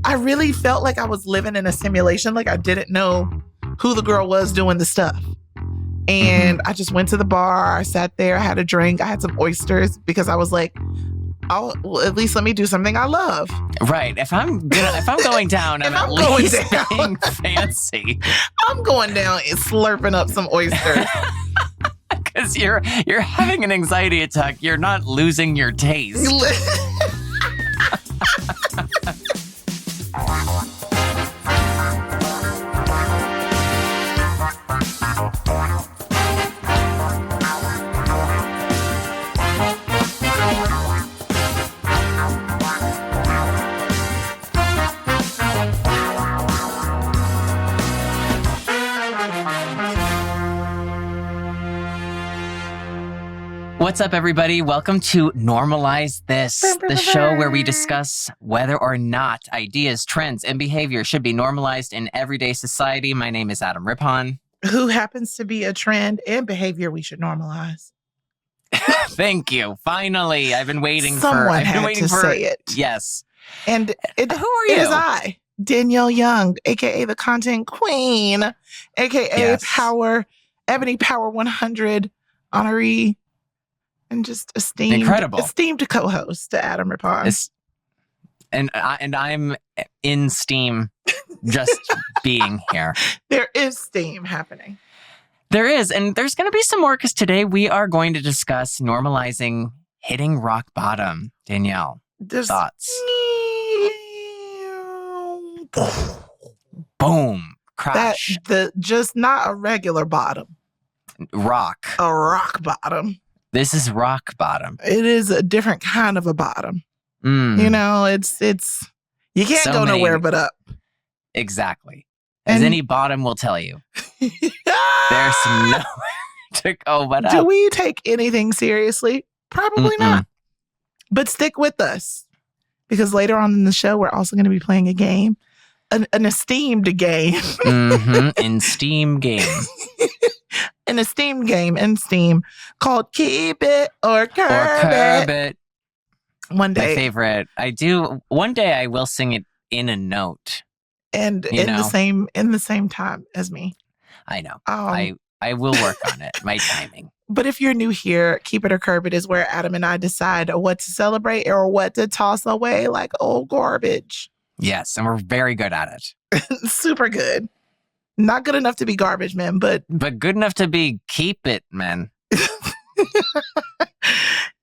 I really felt like I was living in a simulation. Like I didn't know who the girl was doing the stuff. And I just went to the bar. I sat there. I had a drink. I had some oysters because I was like, well, at least let me do something I love. Right. If I'm going down, I'm at least being fancy. I'm going down and slurping up some oysters. Because you're having an anxiety attack. You're not losing your taste. What's up, everybody? Welcome to Normalize This, the show where we discuss whether or not ideas, trends, and behavior should be normalized in everyday society. My name is Adam Rippon. Who happens to be a trend and behavior we should normalize. Thank you. Finally, I've been waiting Someone had to say it. Yes. And who are you? It is I, Danielle Young, aka the Content Queen, aka Ebony Power 100 honoree. And just esteemed co-host to Adam Rippon. And I'm in steam just being here. There is steam happening. There is. And there's going to be some more because today we are going to discuss normalizing hitting rock bottom. Danielle, thoughts? Boom. Crash. Just not a regular bottom. Rock. A rock bottom. This is rock bottom. It is a different kind of a bottom. You know, it's you can't go nowhere but up. Exactly. As any bottom will tell you. There's nowhere to go but up. Do we take anything seriously? Probably not. But stick with us. Because later on in the show, we're also going to be playing a game. An esteemed game. In Steam game. An esteemed game in Steam called Keep It or Curb It. One day. My favorite. One day I will sing it in a note. And in the same time as me. I know. I will work on it. My timing. But if you're new here, Keep It or Curb It is where Adam and I decide what to celebrate or what to toss away like old garbage. Yes, and we're very good at it. Super good. Not good enough to be garbage men, but good enough to be keep it, man.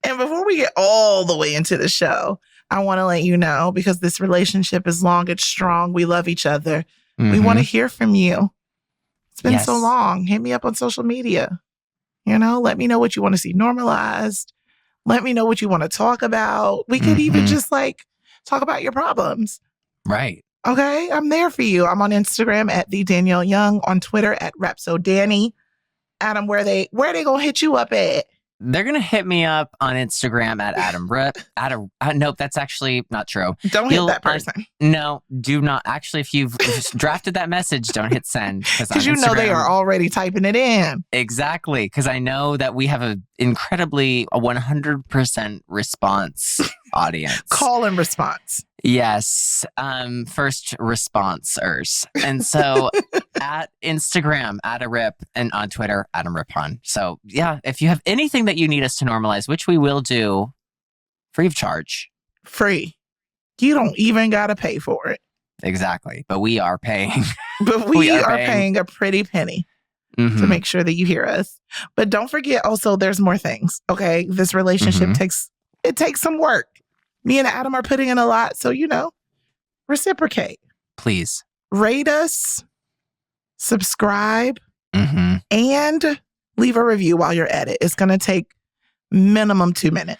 And before we get all the way into the show, I want to let you know, because this relationship is long, it's strong, we love each other. We want to hear from you. It's been so long. Hit me up on social media. You know, let me know what you want to see normalized. Let me know what you want to talk about. We could even just talk about your problems. Right. Okay, I'm there for you. I'm on Instagram at the Danielle Young, on Twitter at RapsoDanny. Adam, where they gonna hit you up at? They're gonna hit me up on Instagram at Adam Rip. Nope, that's actually not true. Don't hit that person. No, do not. Actually, if you've just drafted that message, don't hit send because you know they are already typing it in. Exactly, because I know that we have a 100% response audience. Call and response. Yes, first responsers. And so at Instagram, @AdaRip, and on Twitter, Adam Rippon. So yeah, if you have anything that you need us to normalize, which we will do free of charge. Free. You don't even got to pay for it. Exactly. But we are paying. But we are paying a pretty penny to make sure that you hear us. But don't forget also there's more things. Okay. This relationship takes some work. Me and Adam are putting in a lot. So, reciprocate. Please. Rate us, subscribe, and leave a review while you're at it. It's going to take minimum 2 minutes.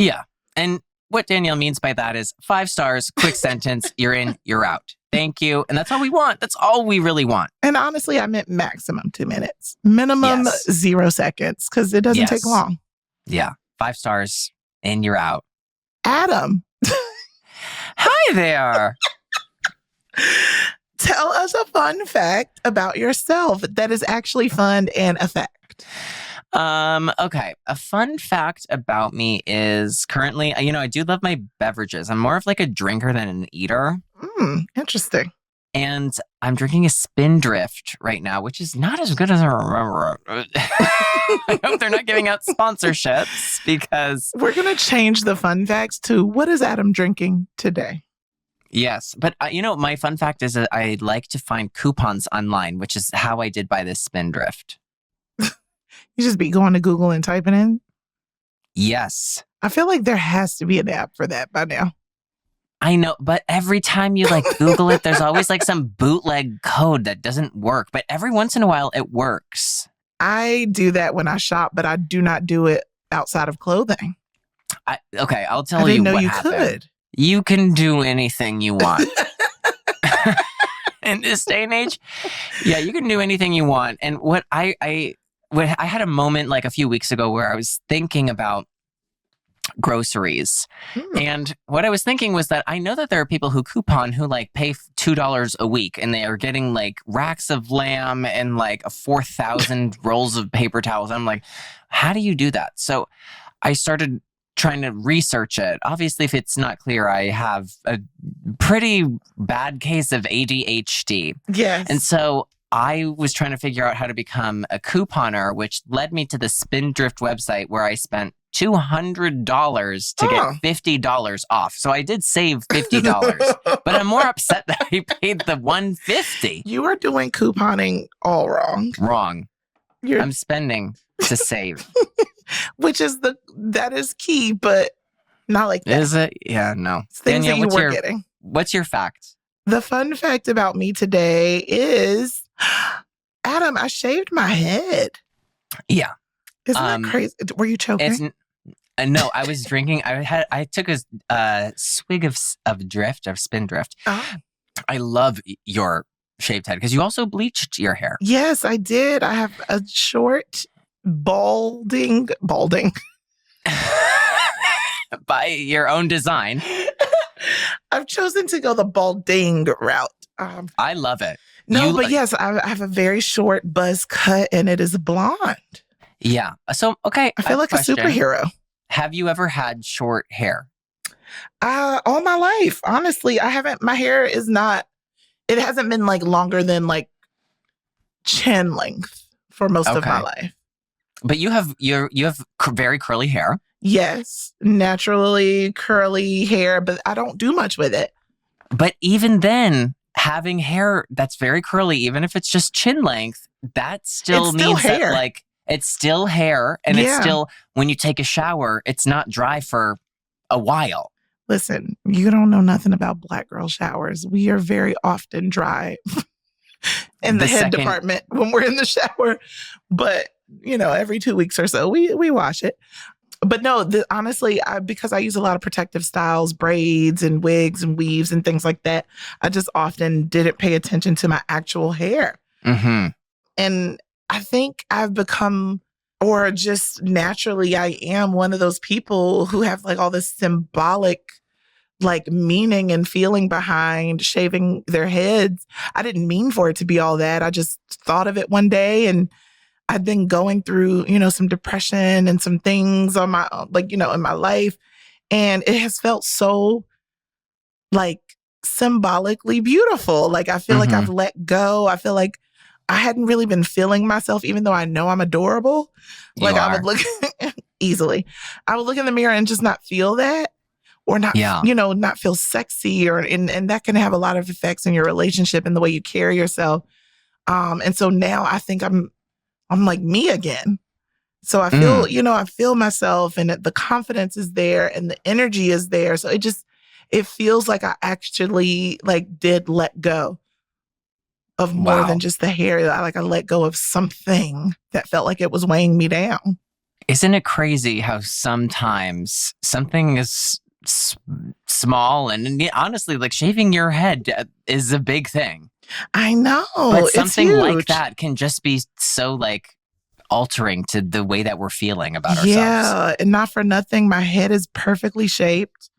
Yeah. And what Danielle means by that is 5 stars, quick sentence, you're in, you're out. Thank you. And that's all we want. That's all we really want. And honestly, I meant maximum 2 minutes. Minimum 0 seconds because it doesn't take long. Yeah. 5 stars and you're out. Adam. Hi there. Tell us a fun fact about yourself that is actually fun and a fact. Okay. A fun fact about me is currently, I do love my beverages. I'm more of like a drinker than an eater. Interesting. And I'm drinking a Spindrift right now, which is not as good as I remember. I hope they're not giving out sponsorships because... We're going to change the fun facts to what is Adam drinking today? Yes. But, my fun fact is that I like to find coupons online, which is how I did buy this Spindrift. You just be going to Google and typing in? Yes. I feel like there has to be an app for that by now. I know, but every time you Google it, there's always some bootleg code that doesn't work. But every once in a while, it works. I do that when I shop, but I do not do it outside of clothing. Okay, I'll tell you. I didn't know what you happened. could. You can do anything you want. In this day and age, yeah, you can do anything you want. And what I had a moment a few weeks ago where I was thinking about groceries. And what I was thinking was that I know that there are people who coupon who pay $2 a week and they are getting racks of lamb and 4,000 rolls of paper towels. I'm like, how do you do that? So I started trying to research it. Obviously, if it's not clear, I have a pretty bad case of ADHD. Yes. And so I was trying to figure out how to become a couponer, which led me to the Spindrift website where I spent $200 to get $50 off. So I did save $50, but I'm more upset that I paid the $150. You are doing couponing all wrong. Wrong. I'm spending to save. Which is that is key, but not like that. Is it? Yeah, no. It's things Danielle, that you were getting. What's your fact? The fun fact about me today is, Adam, I shaved my head. Yeah. Isn't that crazy? Were you choking? No, I was drinking. I took a swig of Spindrift. Oh. I love your shaved head because you also bleached your hair. Yes, I did. I have a short, balding. By your own design. I've chosen to go the balding route. I love it. Yes, I have a very short buzz cut and it is blonde. Yeah. So, okay. I feel like a superhero. Have you ever had short hair? All my life. Honestly, I haven't. My hair is not, it hasn't been longer than chin length for most of my life. But you have very curly hair. Yes. Naturally curly hair, but I don't do much with it. But even then, having hair that's very curly, even if it's just chin length, that still means hair. That it's still hair, and it's still, when you take a shower, it's not dry for a while. Listen, you don't know nothing about Black girl showers. We are very often dry in the head department when we're in the shower. But, every 2 weeks or so, we wash it. But no, honestly, because I use a lot of protective styles, braids and wigs and weaves and things like that, I just often didn't pay attention to my actual hair. Mm-hmm. And I think I've become, or just naturally, I am one of those people who have all this symbolic meaning and feeling behind shaving their heads. I didn't mean for it to be all that. I just thought of it one day, and I've been going through, some depression and some things on my, in my life. And it has felt so symbolically beautiful. I feel like I've let go. I feel like I hadn't really been feeling myself, even though I know I'm adorable. I would look easily. I would look in the mirror and just not feel that, or not, not feel sexy, and that can have a lot of effects in your relationship and the way you carry yourself. And so now I think I'm like me again. So I feel, I feel myself, and the confidence is there and the energy is there. So it feels like I actually did let go of more than just the hair. I let go of something that felt like it was weighing me down. Isn't it crazy how sometimes something is small and honestly, shaving your head is a big thing. I know. But something like that can just be so altering to the way that we're feeling about ourselves. Yeah, and not for nothing, my head is perfectly shaped.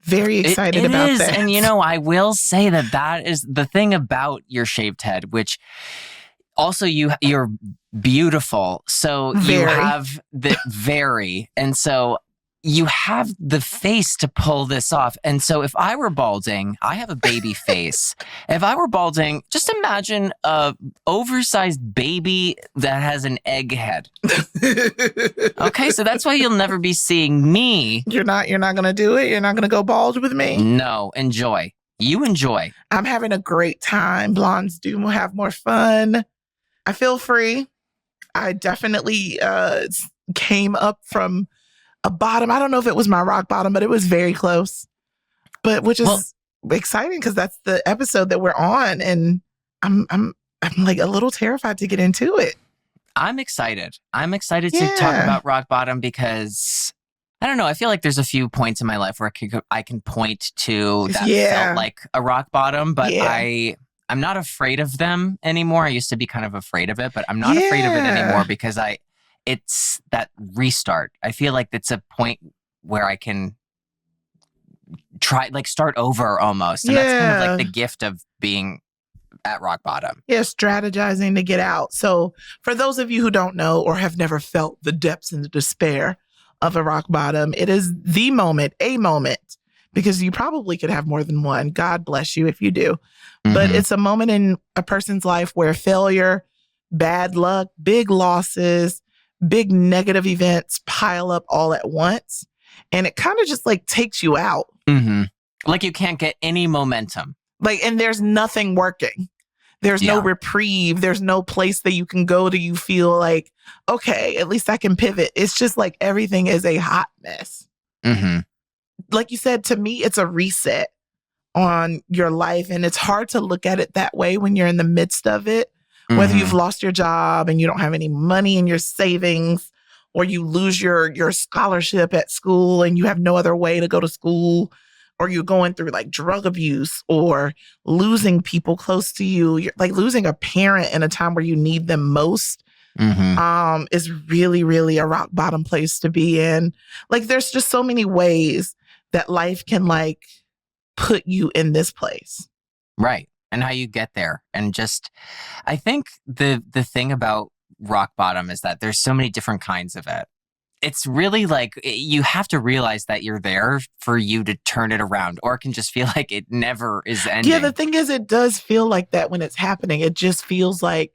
Very excited about that. And I will say that is the thing about your shaved head, which also you're beautiful. So you have the and so you have the face to pull this off. And so if I were balding, I have a baby face. If I were balding, just imagine a oversized baby that has an egg head. Okay, so that's why you'll never be seeing me. You're not going to do it? You're not going to go bald with me? No, enjoy. You enjoy. I'm having a great time. Blondes do have more fun. I feel free. I definitely came up from a bottom. I don't know if it was my rock bottom, but it was very close. But which is exciting because that's the episode that we're on, and I'm like a little terrified to get into it. I'm excited. I'm excited to talk about rock bottom because I don't know. I feel like there's a few points in my life where I can point to that felt like a rock bottom, but I'm not afraid of them anymore. I used to be kind of afraid of it, but I'm not afraid of it anymore because it's that restart. I feel like it's a point where I can start over almost. And that's kind of like the gift of being at rock bottom. Yeah, strategizing to get out. So for those of you who don't know or have never felt the depths and the despair of a rock bottom, it is a moment, because you probably could have more than one. God bless you if you do. Mm-hmm. But it's a moment in a person's life where failure, bad luck, big losses, big negative events pile up all at once. And it kind of just like takes you out. Mm-hmm. Like you can't get any momentum. And there's nothing working. There's no reprieve. There's no place that you can go to. You feel like, okay, at least I can pivot. It's just like everything is a hot mess. Mm-hmm. Like you said, to me, it's a reset on your life. And it's hard to look at it that way when you're in the midst of it. Whether you've lost your job and you don't have any money in your savings, or you lose your scholarship at school and you have no other way to go to school, or you're going through like drug abuse or losing people close to you, you're like losing a parent in a time where you need them most, is really, really a rock bottom place to be in. Like there's just so many ways that life can like put you in this place. Right. And how you get there. And just, I think the thing about rock bottom is that there's so many different kinds of it. It's really like you have to realize that you're there for you to turn it around, or it can just feel like it never is ending. Yeah, the thing is, it does feel like that when it's happening. It just feels like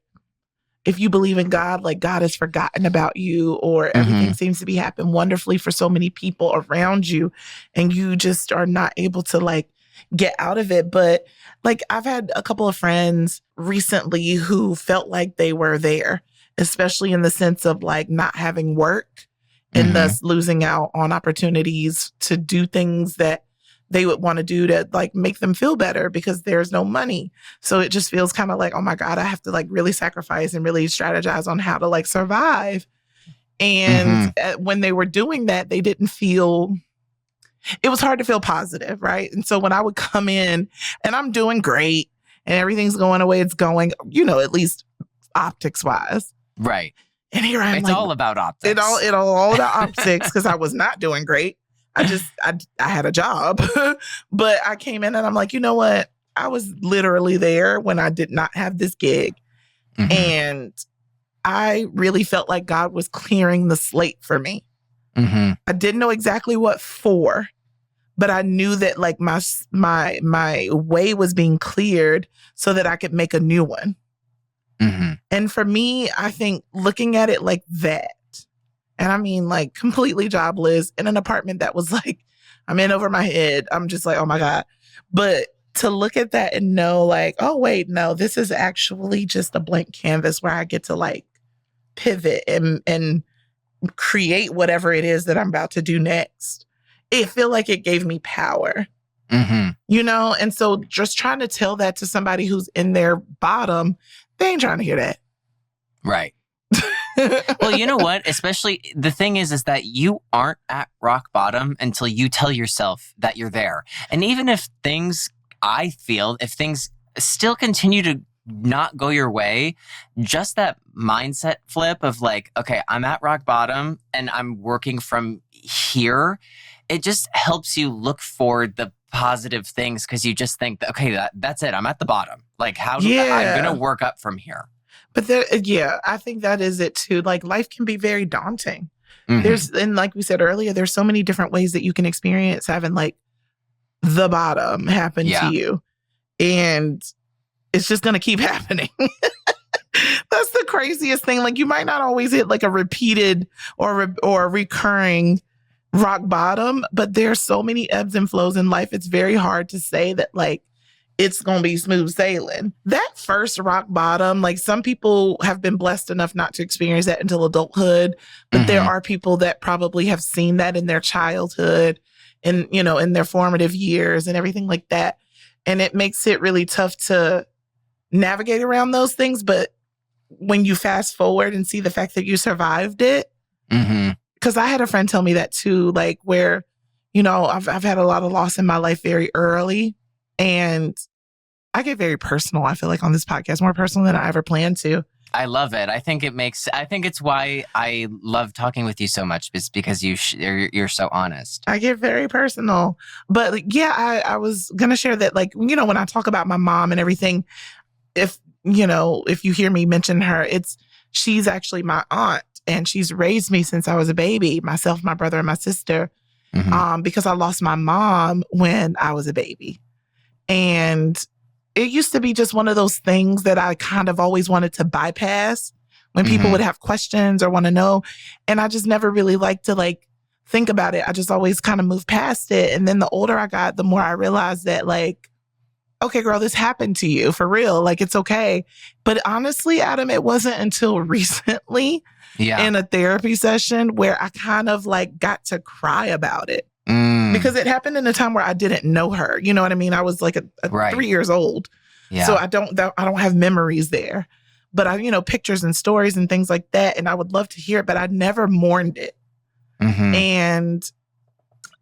if you believe in God, like God has forgotten about you, or everything seems to be happening wonderfully for so many people around you, and you just are not able to like get out of it. But like I've had a couple of friends recently who felt like they were there, especially in the sense of like not having work and thus losing out on opportunities to do things that they would want to do to like make them feel better because there's no money. So it just feels kind of like, oh my God, I have to like really sacrifice and really strategize on how to like survive. And when they were doing that, they didn't feel, it was hard to feel positive, right? And so when I would come in and I'm doing great and everything's going the way it's going, at least optics wise. Right. And here I'm it's all about optics. It's all about optics because I was not doing great. I had a job, but I came in and I'm like, you know what? I was literally there when I did not have this gig. And I really felt like God was clearing the slate for me. I didn't know exactly what for, but I knew that like my way was being cleared so that I could make a new one. And for me, I think looking at it like that, and I mean like completely jobless in an apartment that was like, I'm in over my head. I'm just like, oh my God. But to look at that and know like, oh wait, no, this is actually just a blank canvas where I get to like pivot and create whatever it is that I'm about to do next. It feel like it gave me power, and so just trying to tell that to somebody who's in their bottom, they ain't trying to hear that. Right. Well, you know what? Especially the thing is that you aren't at rock bottom until you tell yourself that you're there. And even if things still continue to not go your way, just that mindset flip of like, okay, I'm at rock bottom and I'm working from here. It just helps you look for the positive things because you just think that, okay, that's it. I'm at the bottom. Like I'm going to work up from here. But I think that is it too. Like life can be very daunting And like we said earlier, there's so many different ways that you can experience having like the bottom happen to you. And it's just going to keep happening. That's the craziest thing. Like, you might not always hit like a repeated or a recurring rock bottom, but there's so many ebbs and flows in life. It's very hard to say that like it's going to be smooth sailing. That first rock bottom, like some people have been blessed enough not to experience that until adulthood, but there are people that probably have seen that in their childhood and, you know, in their formative years and everything like that. And it makes it really tough to navigate around those things. But when you fast forward and see the fact that you survived it, because I had a friend tell me that too, like where, you know, I've had a lot of loss in my life very early. And I get very personal, I feel like, on this podcast, more personal than I ever planned to. I love it. I think it's why I love talking with you so much, is because you're so honest. I get very personal. But like, yeah, I was going to share that, like, you know, when I talk about my mom and everything, if you hear me mention her, she's actually my aunt, and she's raised me since I was a baby, myself, my brother, and my sister, because I lost my mom when I was a baby. And it used to be just one of those things that I kind of always wanted to bypass when people would have questions or want to know. And I just never really liked to like think about it. I just always kind of moved past it. And then the older I got, the more I realized that like, okay, girl, this happened to you for real. Like, it's okay. But honestly, Adam, it wasn't until recently in a therapy session where I kind of like got to cry about it. Because it happened in a time where I didn't know her. You know what I mean? I was like a 3 years old. Yeah. So I don't have memories there. But I, you know, pictures and stories and things like that. And I would love to hear it, but I never mourned it. And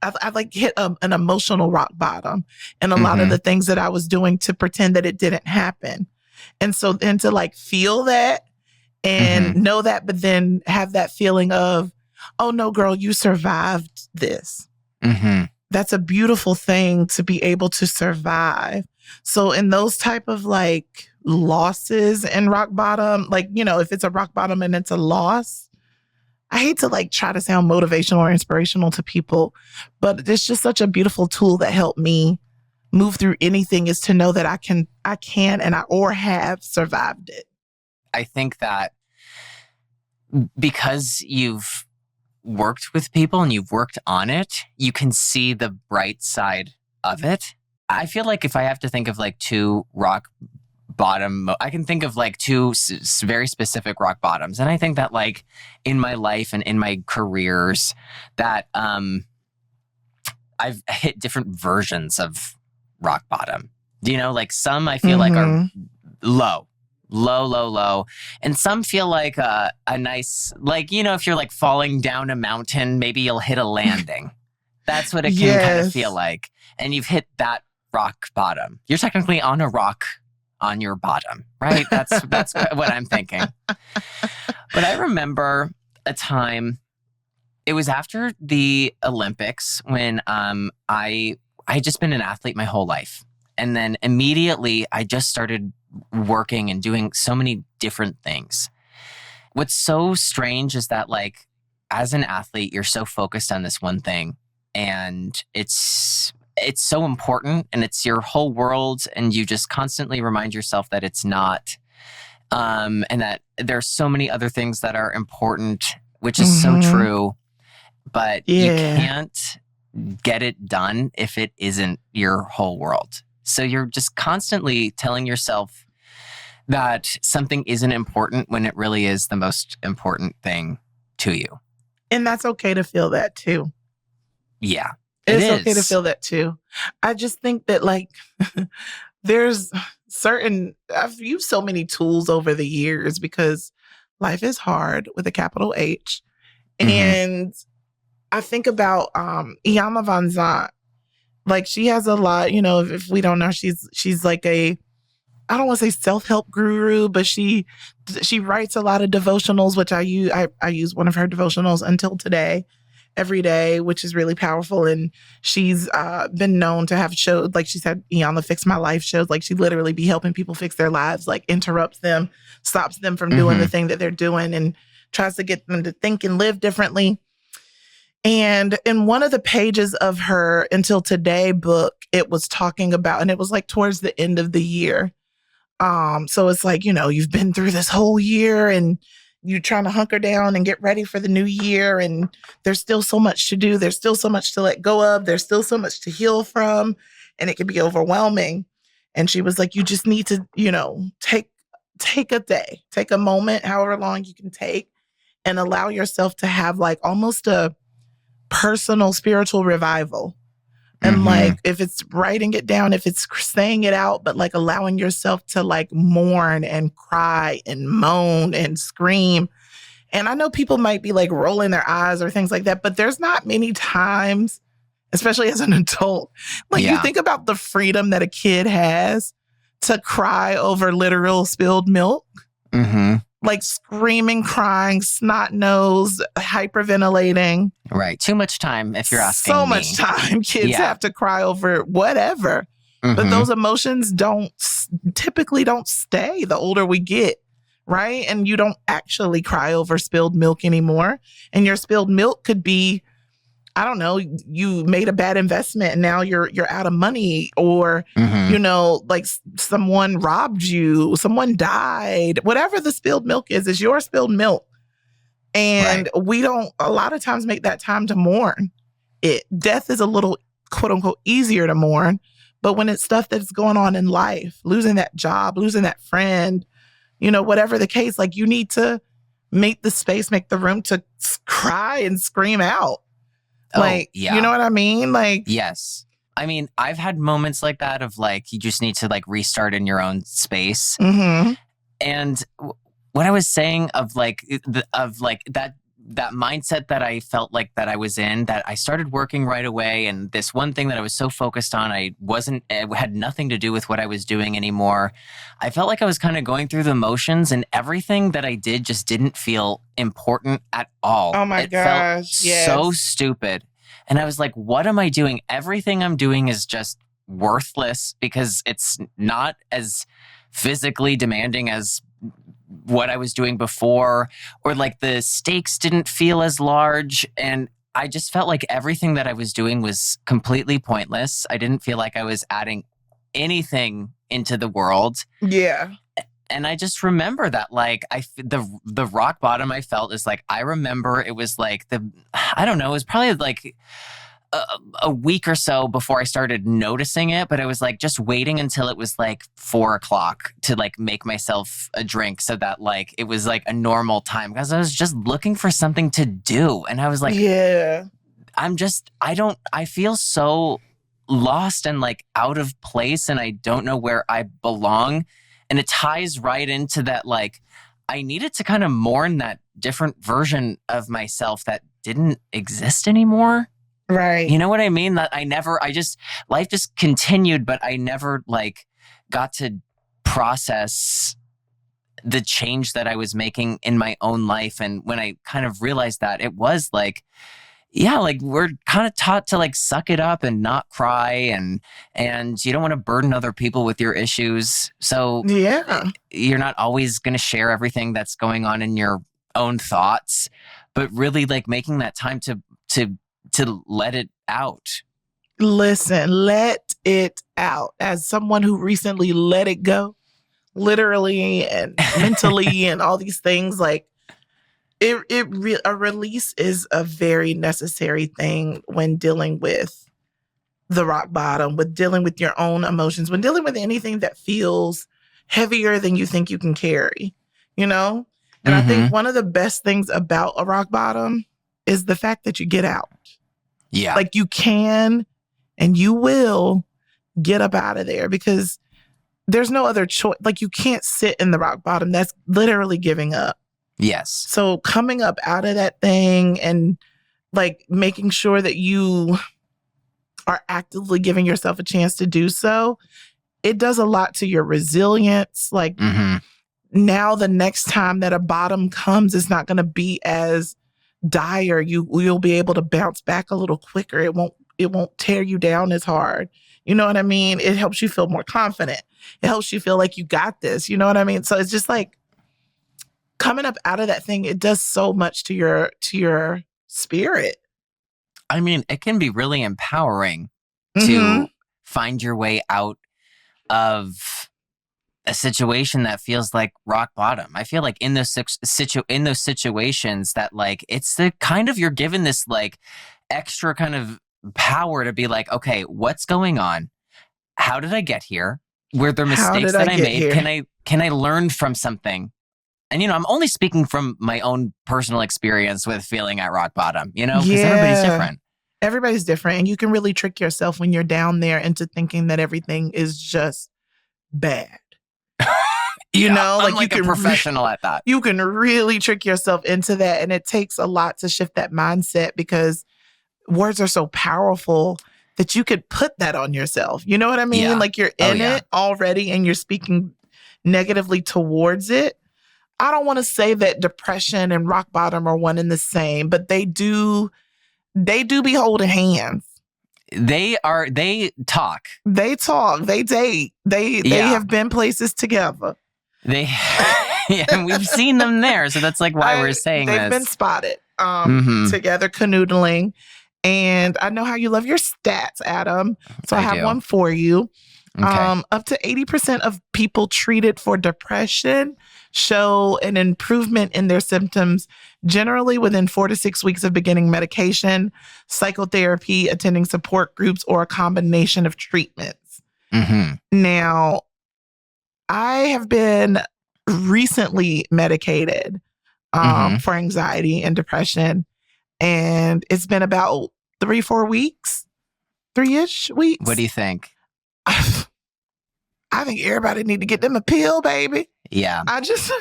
I like hit an emotional rock bottom and a lot of the things that I was doing to pretend that it didn't happen. And so then to like feel that and know that, but then have that feeling of, oh no, girl, you survived this. That's a beautiful thing to be able to survive. So in those type of like losses and rock bottom, like, you know, if it's a rock bottom and it's a loss, I hate to like try to sound motivational or inspirational to people, but it's just such a beautiful tool that helped me move through anything, is to know that I can or have survived it. I think that because you've worked with people and you've worked on it, you can see the bright side of it. I feel like if I have to think of like two rock bottom, I can think of like two very specific rock bottoms. And I think that like in my life and in my careers that I've hit different versions of rock bottom. You know, like some I feel like are low. And some feel like a nice, like, you know, if you're like falling down a mountain, maybe you'll hit a landing. That's what it can kind of feel like. And you've hit that rock bottom. You're technically on a rock on your bottom, right? That's what I'm thinking. But I remember a time, it was after the Olympics when I had just been an athlete my whole life. And then immediately I just started working and doing so many different things. What's so strange is that like as an athlete, you're so focused on this one thing, and it's so important and it's your whole world, and you just constantly remind yourself that it's not, and that there's so many other things that are important, which is so true, but you can't get it done if it isn't your whole world. So you're just constantly telling yourself that something isn't important when it really is the most important thing to you. And that's okay to feel that too. Yeah. It's okay to feel that too. I just think that like there's I've used so many tools over the years because life is hard with a capital H. And I think about Iyanla Vanzant. Like she has a lot, you know, if we don't know, she's like I don't want to say self-help guru, but she writes a lot of devotionals, which I use one of her devotionals until today, every day, which is really powerful. And she's been known to have shows, like she said, Iyanla Fix My Life shows, like she literally be helping people fix their lives, like interrupts them, stops them from doing the thing that they're doing, and tries to get them to think and live differently. And in one of the pages of her Until Today book, it was talking about, and it was like towards the end of the year. So it's like, you've been through this whole year and you're trying to hunker down and get ready for the new year. And there's still so much to do. There's still so much to let go of. There's still so much to heal from. And it can be overwhelming. And she was like, you just need to, take a day, take a moment, however long you can take, and allow yourself to have like almost a personal spiritual revival. And like, if it's writing it down, if it's saying it out, but like allowing yourself to like mourn and cry and moan and scream. And I know people might be like rolling their eyes or things like that, but there's not many times, especially as an adult, like you think about the freedom that a kid has to cry over literal spilled milk. Like screaming, crying, snot nose, hyperventilating. Right. Too much time if you're asking so me. much time kids have to cry over whatever. But those emotions typically don't stay the older we get, right? And you don't actually cry over spilled milk anymore. And your spilled milk could be, I don't know, you made a bad investment and now you're out of money, or, like someone robbed you, someone died, whatever the spilled milk is your spilled milk. And we don't a lot of times make that time to mourn it. Death is a little, quote unquote, easier to mourn. But when it's stuff that's going on in life, losing that job, losing that friend, whatever the case, like you need to make the space, make the room to cry and scream out. You know what I mean? Like, yes. I mean, I've had moments like that of like, you just need to like restart in your own space. And what I was saying of that mindset that I felt like that I was in, that I started working right away. And this one thing that I was so focused on, it had nothing to do with what I was doing anymore. I felt like I was kind of going through the motions and everything that I did just didn't feel important at all. Oh my gosh. It felt so stupid. And I was like, what am I doing? Everything I'm doing is just worthless because it's not as physically demanding as what I was doing before, or like the stakes didn't feel as large. And I just felt like everything that I was doing was completely pointless. I didn't feel like I was adding anything into the world. Yeah. And I just remember that, like, the rock bottom I felt is like, I remember it was like I don't know, it was probably like a week or so before I started noticing it, but it was like just waiting until it was like 4:00 to like make myself a drink so that like it was like a normal time, because I was just looking for something to do. And I was like, I feel so lost and like out of place, and I don't know where I belong. And it ties right into that, like, I needed to kind of mourn that different version of myself that didn't exist anymore. Right. You know what I mean? That life just continued, but I never like got to process the change that I was making in my own life. And when I kind of realized that, it was like, like we're kind of taught to like suck it up and not cry, and you don't want to burden other people with your issues. So you're not always going to share everything that's going on in your own thoughts, but really like making that time to let it out. Listen, let it out. As someone who recently let it go, literally and mentally and all these things, like a release is a very necessary thing when dealing with the rock bottom, with dealing with your own emotions, when dealing with anything that feels heavier than you think you can carry, And I think one of the best things about a rock bottom is the fact that you get out. Yeah. Like you can and you will get up out of there, because there's no other choice. Like you can't sit in the rock bottom. That's literally giving up. Yes. So coming up out of that thing and like making sure that you are actively giving yourself a chance to do so, it does a lot to your resilience. Like now the next time that a bottom comes, it's not going to be as dire. You'll be able to bounce back a little quicker. It won't tear you down as hard. You know what I mean? It helps you feel more confident. It helps you feel like you got this. You know what I mean? So it's just like coming up out of that thing, it does so much to your spirit. I mean, it can be really empowering Mm-hmm. to find your way out of a situation that feels like rock bottom. I feel like in those situations that like it's the kind of you're given this like extra kind of power to be like, okay, what's going on? How did I get here? Were there How mistakes did I that I get made? here? Can I learn from something? And I'm only speaking from my own personal experience with feeling at rock bottom, because everybody's Yeah. different. Everybody's different. And you can really trick yourself when you're down there into thinking that everything is just bad. I'm like a professional at that. You can really trick yourself into that. And it takes a lot to shift that mindset because words are so powerful that you could put that on yourself. You know what I mean? Yeah. Like you're in it already and you're speaking negatively towards it. I don't want to say that depression and rock bottom are one and the same, but they do be holding hands. They talk. They talk. They date. They have been places together. And we've seen them there. So that's like why we're saying they've this. been spotted together canoodling. And I know how you love your stats, Adam. So I have one for you. Okay. Up to 80% of people treated for depression show an improvement in their symptoms, generally within 4 to 6 weeks of beginning medication, psychotherapy, attending support groups, or a combination of treatments. Mm-hmm. Now, I have been recently medicated for anxiety and depression, and it's been about 3-4 weeks, 3-ish weeks. What do you think? I think everybody need to get them a pill, baby. Yeah. I just,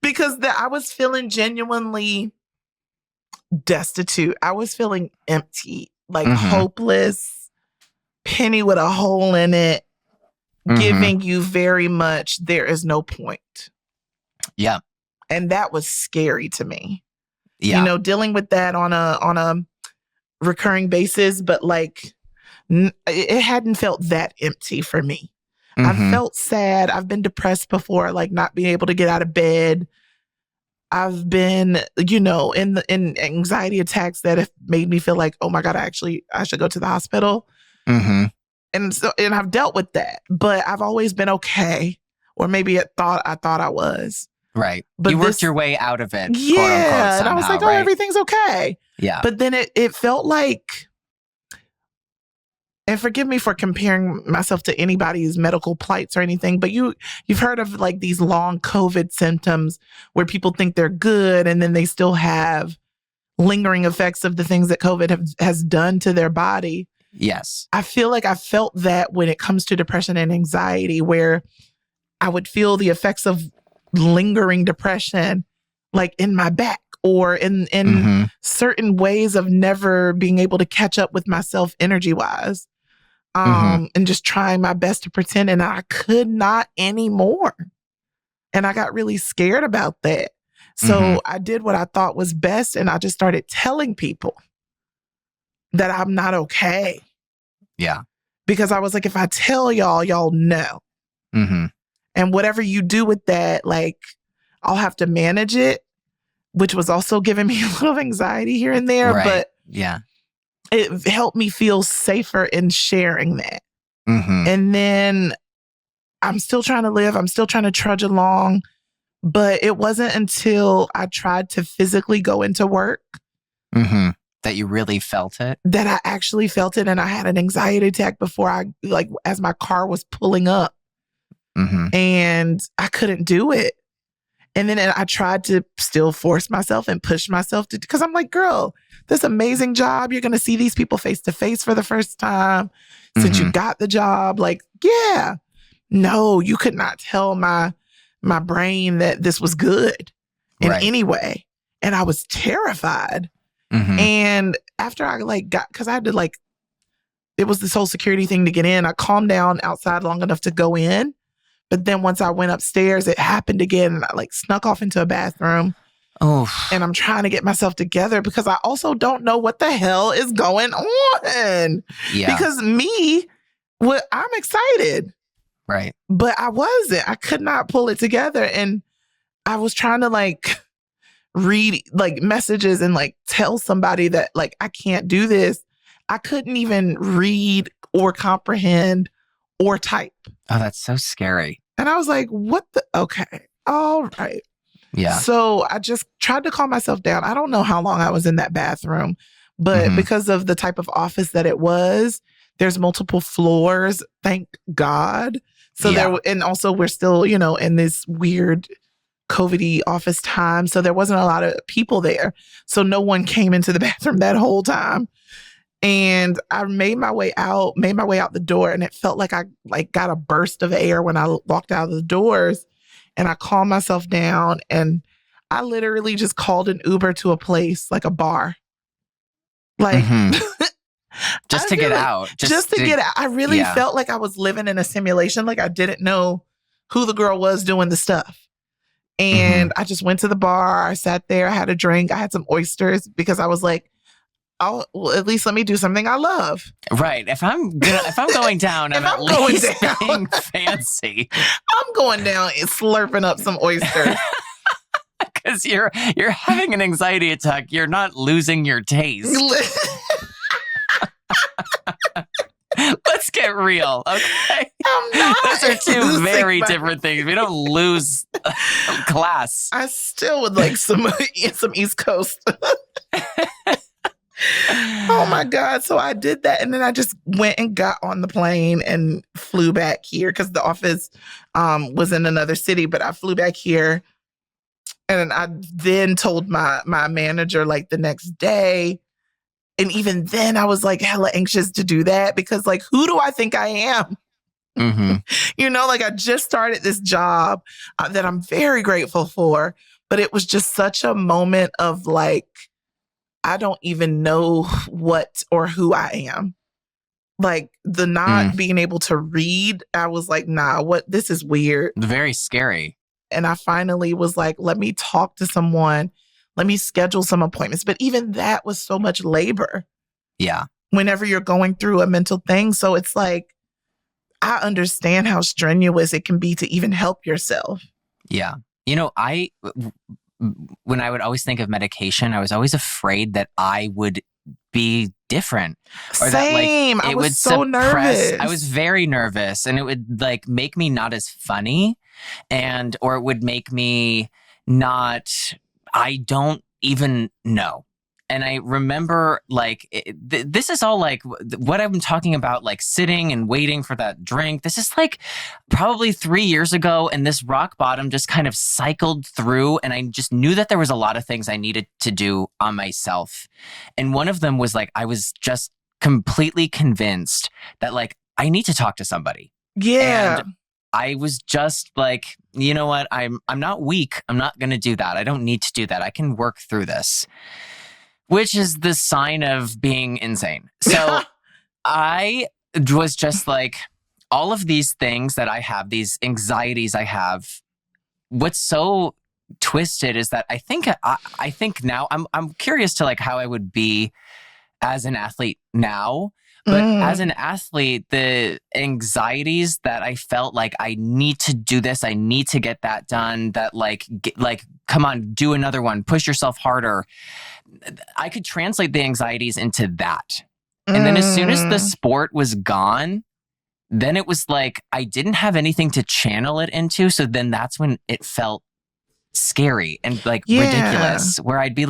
because I was feeling genuinely destitute. I was feeling empty, like hopeless, penny with a hole in it, giving you very much, there is no point. Yeah. And that was scary to me. Yeah. Dealing with that on a recurring basis, but like it hadn't felt that empty for me. I felt sad. I've been depressed before, like not being able to get out of bed. I've been, in anxiety attacks that have made me feel like, oh my God, I should go to the hospital. And I've dealt with that, but I've always been okay. Or maybe I thought I was. Right. But you worked your way out of it. Yeah. Quote unquote, somehow, and I was like, oh, everything's okay. Yeah. But then it felt like, and forgive me for comparing myself to anybody's medical plights or anything, but you've heard of like these long COVID symptoms where people think they're good and then they still have lingering effects of the things that COVID has done to their body. Yes. I feel like I felt that when it comes to depression and anxiety, where I would feel the effects of lingering depression like in my back or in certain ways of never being able to catch up with myself energy-wise. And just trying my best to pretend, and I could not anymore. And I got really scared about that. So I did what I thought was best, and I just started telling people that I'm not okay. Yeah. Because I was like, if I tell y'all know. And whatever you do with that, like, I'll have to manage it, which was also giving me a little anxiety here and there. Right. But yeah, it helped me feel safer in sharing that. And then I'm still trying to live. I'm still trying to trudge along. But it wasn't until I tried to physically go into work that you really felt it. That I actually felt it. And I had an anxiety attack before as my car was pulling up. And I couldn't do it. And then I tried to still force myself and push myself to, because I'm like, girl, this amazing job. You're going to see these people face to face for the first time since you got the job. Like, yeah, no, you could not tell my brain that this was good in any way. And I was terrified. And after I because I had to it was this whole security thing to get in. I calmed down outside long enough to go in. But then once I went upstairs, it happened again. And I snuck off into a bathroom. Oh. And I'm trying to get myself together because I also don't know what the hell is going on. Yeah. Because I'm excited. Right. But I wasn't. I could not pull it together. And I was trying to read like messages and like tell somebody that like I can't do this. I couldn't even read or comprehend or type. Oh, that's so scary. And I was like, what the? Okay. All right. Yeah. So I just tried to calm myself down. I don't know how long I was in that bathroom, but because of the type of office that it was, there's multiple floors. Thank God. So and also we're still, in this weird COVID-y office time. So there wasn't a lot of people there. So no one came into the bathroom that whole time. And I made my way out the door, and it felt like I got a burst of air when I walked out of the doors, and I calmed myself down, and I literally just called an Uber to a place like a bar. Like just to get out. Just to get out. I really felt like I was living in a simulation. Like I didn't know who the girl was doing the stuff. And I just went to the bar. I sat there. I had a drink. I had some oysters because I was like, at least let me do something I love. Right. If I'm going down, I'm at least being fancy. I'm going down and slurping up some oysters. Because you're having an anxiety attack. You're not losing your taste. Let's get real, okay? Those are two very different things. We don't lose class. I still would like some East Coast. Oh my God. So I did that. And then I just went and got on the plane and flew back here because the office was in another city, but I flew back here. And I then told my manager like the next day. And even then I was like hella anxious to do that because like, who do I think I am? Like I just started this job that I'm very grateful for, but it was just such a moment of like, I don't even know what or who I am. Like the not being able to read, I was like, nah, this is weird. Very scary. And I finally was like, let me talk to someone. Let me schedule some appointments. But even that was so much labor. Yeah. Whenever you're going through a mental thing. So it's like, I understand how strenuous it can be to even help yourself. Yeah. When I would always think of medication, I was always afraid that I would be different. Or Same. That, I was so nervous. I was very nervous, and it would make me not as funny, or it would make me I don't even know. And I remember this is all what I'm talking about, sitting and waiting for that drink. This is probably 3 years ago. And this rock bottom just kind of cycled through. And I just knew that there was a lot of things I needed to do on myself. And one of them was I was just completely convinced that I need to talk to somebody. Yeah. And I was just you know what? I'm not weak. I'm not going to do that. I don't need to do that. I can work through this. Which is the sign of being insane. So I was just all of these things that I have, these anxieties I have. What's so twisted is that I think now I'm curious to how I would be as an athlete now. But as an athlete, the anxieties that I felt I need to do this, I need to get that done, that come on, do another one, push yourself harder. I could translate the anxieties into that. And then as soon as the sport was gone, then it was I didn't have anything to channel it into. So then that's when it felt scary and ridiculous, where I'd be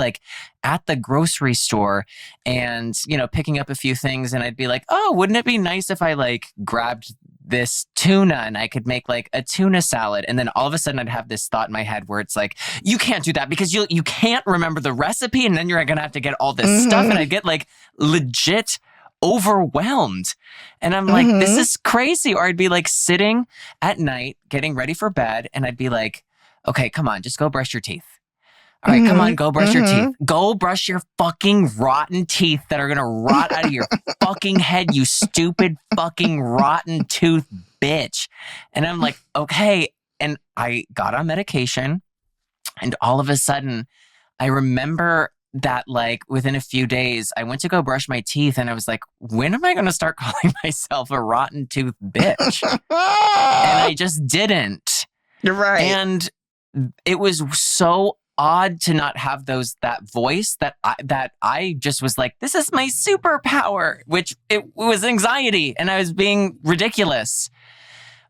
at the grocery store and, picking up a few things, and I'd be oh, wouldn't it be nice if I grabbed this tuna and I could make a tuna salad? And then all of a sudden I'd have this thought in my head where it's you can't do that because you can't remember the recipe, and then you're going to have to get all this stuff. And I'd get legit overwhelmed. And I'm this is crazy. Or I'd be sitting at night getting ready for bed, and I'd be okay, come on, just go brush your teeth. All right, come on, go brush your teeth. Go brush your fucking rotten teeth that are going to rot out of your fucking head, you stupid fucking rotten tooth bitch. And I'm okay. And I got on medication, and all of a sudden I remember that within a few days I went to go brush my teeth, and I was when am I going to start calling myself a rotten tooth bitch? And I just didn't. You're right. And it was so odd to not have that voice that I just was like, this is my superpower, which it was anxiety, and I was being ridiculous.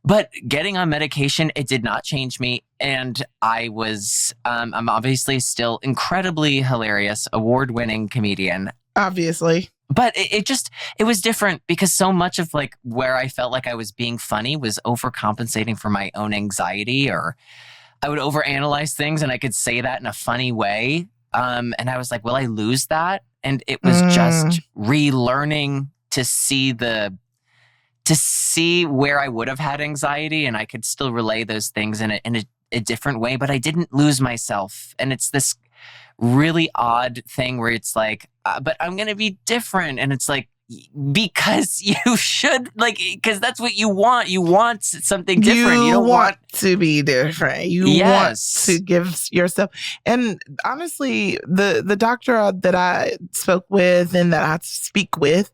But getting on medication, it did not change me. And I was, I'm obviously still incredibly hilarious, award-winning comedian. Obviously. But it was different because so much of like where I felt like I was being funny was overcompensating for my own anxiety, or I would overanalyze things and I could say that in a funny way. And I was like, will I lose that? And it was just relearning to see where I would have had anxiety, and I could still relay those things in a different way, but I didn't lose myself. And it's this really odd thing where it's like, but I'm going to be different. And it's like, because you should, like, because that's what you want. You want something different. You don't want to be different. You want to give yourself. And honestly, the doctor that I spoke with and that I speak with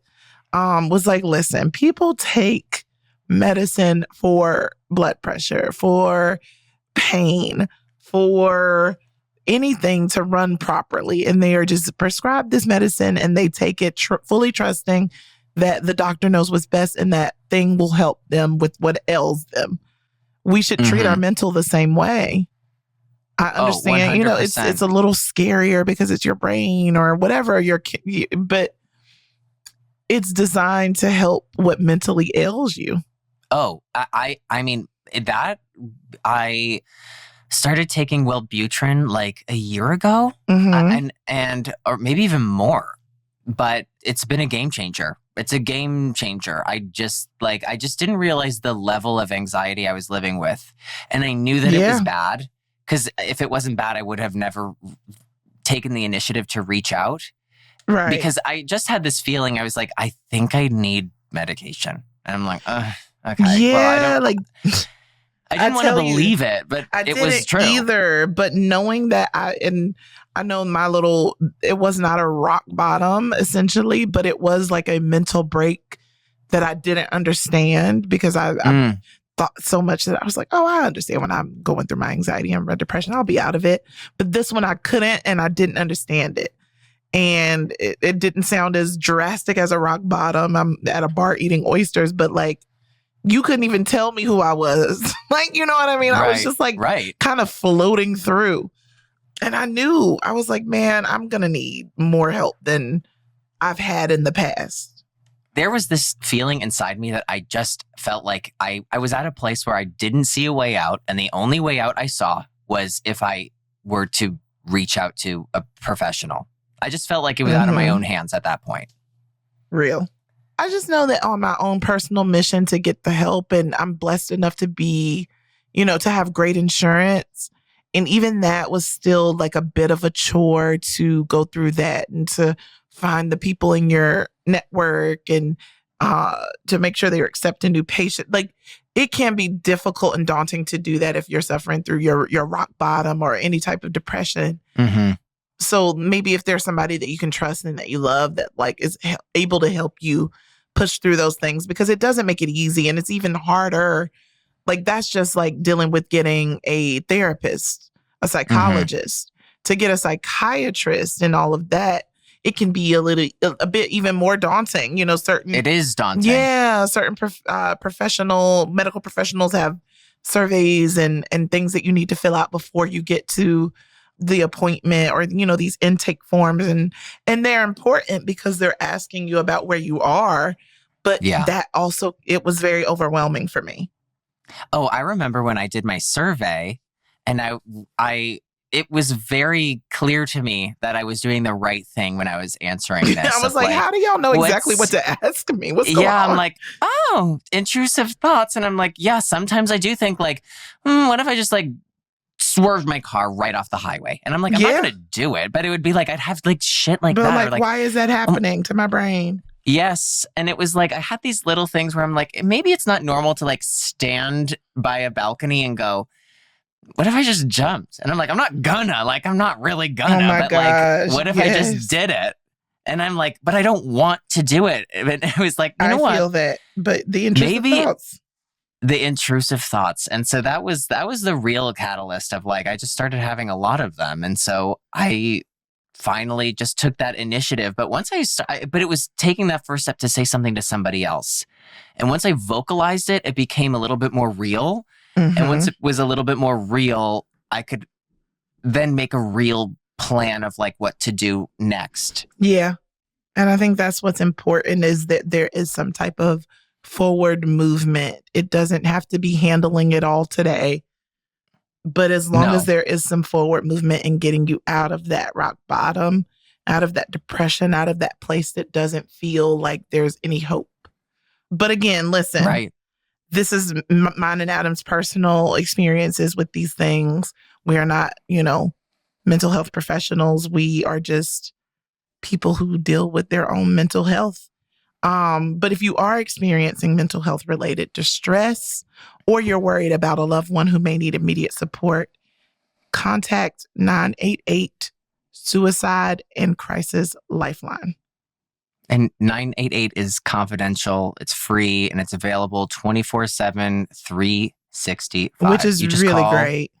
was like, listen, people take medicine for blood pressure, for pain, for anything to run properly. And they are just prescribed this medicine and they take it fully trusting that the doctor knows what's best and that thing will help them with what ails them. We should treat our mental the same way. I understand, 100%. It's a little scarier because it's your brain or whatever, but it's designed to help what mentally ails you. Oh, I mean, that I started taking Wellbutrin like a year ago, and or maybe even more. But it's been a game changer. It's a game changer. I just didn't realize the level of anxiety I was living with, and I knew that it was bad, because if it wasn't bad, I would have never taken the initiative to reach out. Right. Because I just had this feeling. I was like, I think I need medication, and I'm like, okay. Yeah, well, I didn't want to believe it, but it was true. Either, but knowing that I know it was not a rock bottom essentially, but it was like a mental break that I didn't understand, because I thought so much that I was like, oh, I understand when I'm going through my anxiety and my depression, I'll be out of it. But this one I couldn't, and I didn't understand it. And it didn't sound as drastic as a rock bottom. I'm at a bar eating oysters, but like, you couldn't even tell me who I was. Like, you know what I mean? Right, I was just like kind of floating through. And I knew, I was like, man, I'm going to need more help than I've had in the past. There was this feeling inside me that I just felt like I was at a place where I didn't see a way out. And the only way out I saw was if I were to reach out to a professional. I just felt like it was out of my own hands at that point. Real. I just know that on my own personal mission to get the help, and I'm blessed enough to be, to have great insurance. And even that was still like a bit of a chore to go through that and to find the people in your network and to make sure they're accepting new patients. Like, it can be difficult and daunting to do that if you're suffering through your rock bottom or any type of depression. Mm-hmm. So maybe if there's somebody that you can trust and that you love that like is able to help you push through those things, because it doesn't make it easy, and it's even harder. Like, that's just like dealing with getting a therapist, a psychologist, to get a psychiatrist and all of that. It can be a bit even more daunting, It is daunting. Yeah. Certain medical professionals have surveys and things that you need to fill out before you get to the appointment, or, these intake forms, and they're important because they're asking you about where you are. But that also, it was very overwhelming for me. Oh, I remember when I did my survey, and it was very clear to me that I was doing the right thing when I was answering this. I was like, how do y'all know exactly what to ask me? What's going on? I'm like, oh, intrusive thoughts. And I'm like, yeah, sometimes I do think like, what if I just like swerved my car right off the highway? And I'm like, I'm not going to do it. But it would be like, I'd have like shit like that. Like, why is that happening to my brain? Yes. And it was like, I had these little things where I'm like, maybe it's not normal to like stand by a balcony and go, what if I just jumped? And I'm like, I'm not really gonna, but like, what if I just did it? And I'm like, but I don't want to do it. And it was like, you know what? I feel that, but the intrusive thoughts. the intrusive thoughts. And so that was the real catalyst of like, I just started having a lot of them. And so I finally just took that initiative. But once but it was taking that first step to say something to somebody else. And once I vocalized it, it became a little bit more real. Mm-hmm. And once it was a little bit more real, I could then make a real plan of like what to do next. Yeah. And I think that's what's important, is that there is some type of forward movement. It doesn't have to be handling it all today. But as long as there is some forward movement in getting you out of that rock bottom, out of that depression, out of that place that doesn't feel like there's any hope. But again, listen, right. This is mine and Adam's personal experiences with these things. We are not, mental health professionals. We are just people who deal with their own mental health. But if you are experiencing mental health related distress, or you're worried about a loved one who may need immediate support, contact 988 Suicide and Crisis Lifeline. And 988 is confidential, it's free, and it's available 24/7, 365. Which is really great.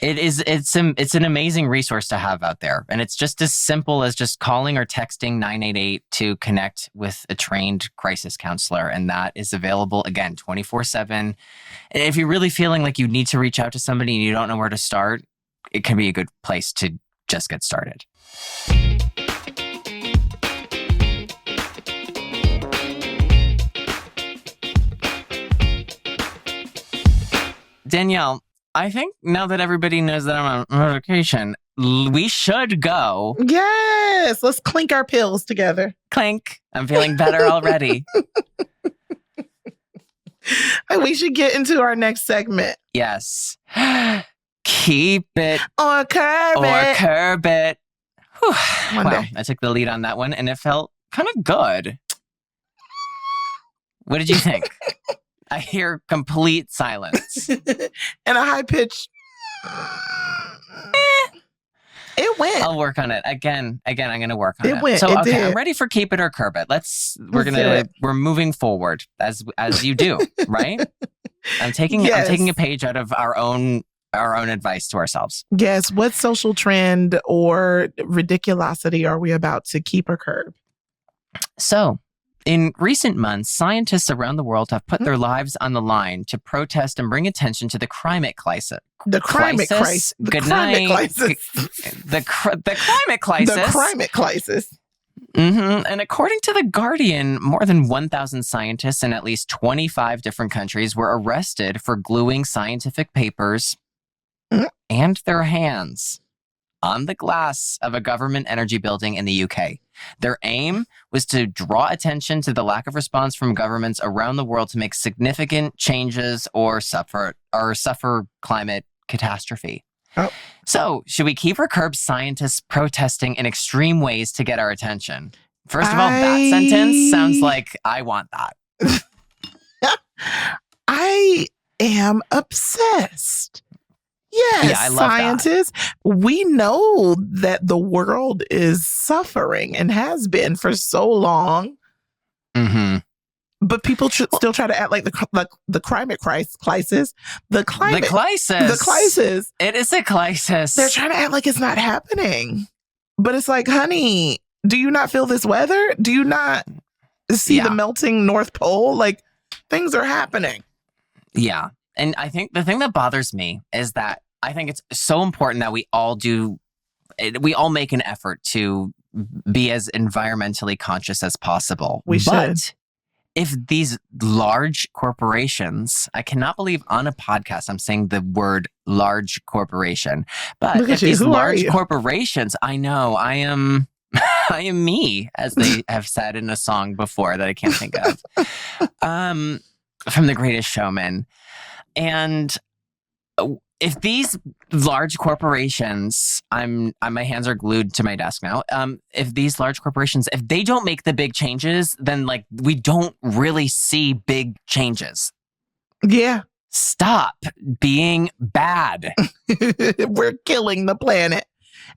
It's an amazing resource to have out there. And it's just as simple as just calling or texting 988 to connect with a trained crisis counselor. And that is available, again, 24/7. And if you're really feeling like you need to reach out to somebody and you don't know where to start, it can be a good place to just get started. Danielle, I think now that everybody knows that I'm on medication, we should go. Yes. Let's clink our pills together. Clink. I'm feeling better already. We should get into our next segment. Yes. Keep it. Or curb it. Or curb it. Whew. One day. I took the lead on that one and it felt kind of good. What did you think? I hear complete silence. And a high pitch. It went. I'll work on it. Again, I'm going to work on it. It went. So, it okay, did. I'm ready for keep it or curb it. We're moving forward as you do, right? I'm taking a page out of our own advice to ourselves. Yes. What social trend or ridiculosity are we about to keep or curb? So, in recent months, scientists around the world have put their lives on the line to protest and bring attention to the climate crisis. The climate crisis. Good night. The climate crisis. The climate crisis. Mm-hmm. And according to The Guardian, more than 1,000 scientists in at least 25 different countries were arrested for gluing scientific papers and their hands on the glass of a government energy building in the UK. Their aim was to draw attention to the lack of response from governments around the world to make significant changes or suffer climate catastrophe. Oh. So, should we keep or curb scientists protesting in extreme ways to get our attention? First of all, that sentence sounds like I want that. I am obsessed. Yes, yeah, I love scientists. That. We know that the world is suffering and has been for so long. Mm-hmm. But people still try to act like the climate crisis. The crisis. It is a crisis. They're trying to act like it's not happening. But it's like, honey, do you not feel this weather? Do you not see the melting North Pole? Like, things are happening. Yeah. And I think the thing that bothers me is that I think it's so important that we all make an effort to be as environmentally conscious as possible. We should. But if these large corporations, I cannot believe on a podcast I'm saying the word large corporation, but if these large corporations, I know I am me, as they have said in a song before that I can't think of, from The Greatest Showman. And if these large corporations, my hands are glued to my desk now. If these large corporations, if they don't make the big changes, then like we don't really see big changes. Yeah. Stop being bad. We're killing the planet.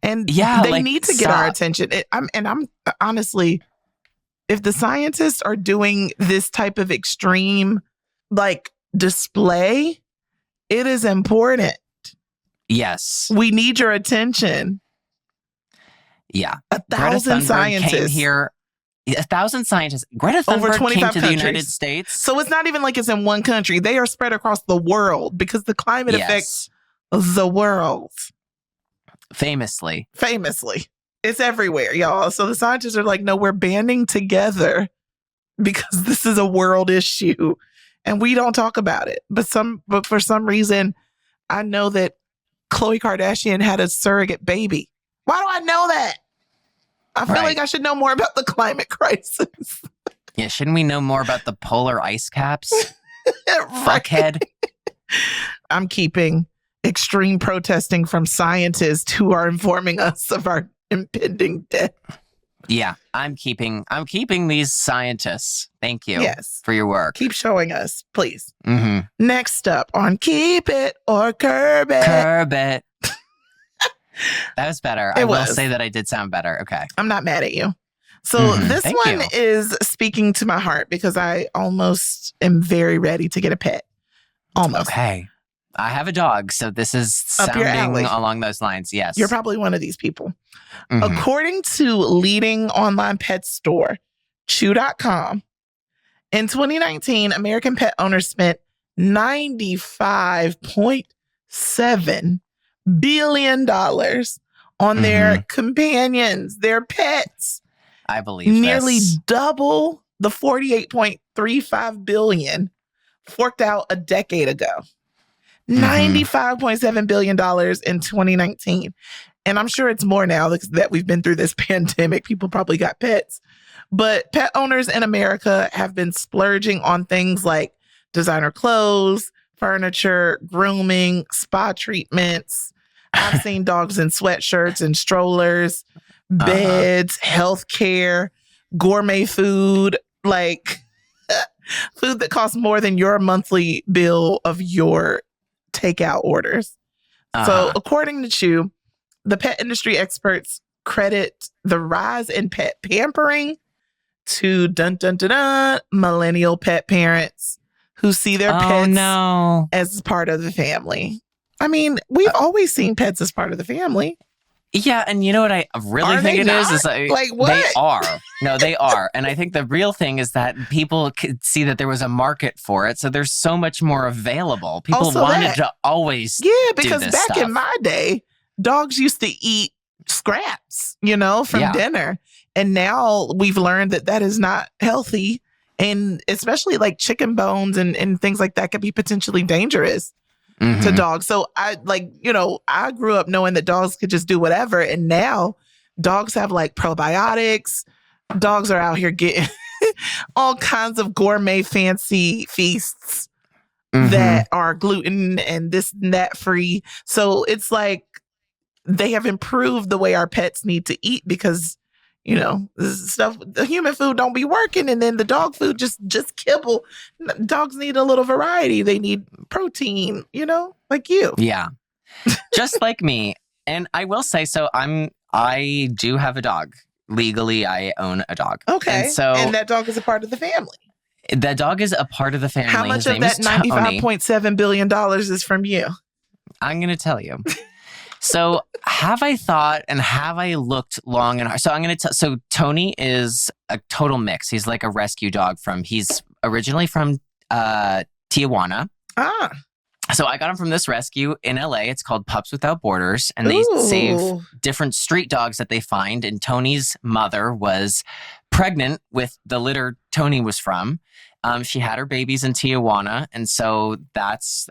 And they need to get our attention. I'm honestly, if the scientists are doing this type of extreme, like, display, it is important. Yes. We need your attention. Yeah. 1,000 scientists came here. 1,000 scientists. Greta over Thunberg 25 came to countries. the United States. So it's not even like it's in one country. They are spread across the world because the climate affects the world. Famously. It's everywhere, y'all. So the scientists are like, no, we're banding together because this is a world issue and we don't talk about it. But for some reason, I know that Khloe Kardashian had a surrogate baby. Why do I know that? I feel like I should know more about the climate crisis. Yeah, shouldn't we know more about the polar ice caps? Fuckhead. I'm keeping extreme protesting from scientists who are informing us of our impending death. Yeah, I'm keeping these scientists. Thank you for your work. Keep showing us, please. Mm-hmm. Next up on Keep It or Curb It. Curb it. That was better. I will say that I did sound better. Okay. I'm not mad at you. So this one is speaking to my heart because I almost am very ready to get a pet. Almost. Okay. I have a dog, so this is sounding along those lines. Yes. You're probably one of these people. According to leading online pet store, Chew.com, in 2019, American pet owners spent $95.7 billion on their companions, their pets. I believe nearly double the $48.35 billion forked out a decade ago. $95.7 billion in 2019. And I'm sure it's more now that we've been through this pandemic. People probably got pets. But pet owners in America have been splurging on things like designer clothes, furniture, grooming, spa treatments. I've seen dogs in sweatshirts and strollers, beds, healthcare, gourmet food, like food that costs more than your monthly bill of your takeout orders. So according to Chew, the pet industry experts credit the rise in pet pampering to millennial pet parents who see their pets as part of the family. I mean, we've always seen pets as part of the family. Yeah, and you know what I really think it is? Is like what? They are. No, they are. And I think the real thing is that people could see that there was a market for it, so there's so much more available. People wanted to always because back in my day, dogs used to eat scraps, from dinner. And now we've learned that is not healthy. And especially like chicken bones and things like that could be potentially dangerous to dogs. So I grew up knowing that dogs could just do whatever. And now dogs have like probiotics. Dogs are out here getting all kinds of gourmet fancy feasts that are gluten and this and that free. So it's like they have improved the way our pets need to eat because this stuff, the human food don't be working, and then the dog food just kibble. Dogs need a little variety. They need protein, like you. Yeah, just like me. And I will say, so I do have a dog. Legally, I own a dog. Okay, and that dog is a part of the family. That dog is a part of the family. How much of that $95.7 billion is from you? I'm going to tell you. So have I thought and have I looked long and hard? So I'm going to tell. So Tony is a total mix. He's like a rescue dog he's originally from Tijuana. So I got him from this rescue in LA. It's called Pups Without Borders. And they save different street dogs that they find. And Tony's mother was pregnant with the litter Tony was from. She had her babies in Tijuana. And so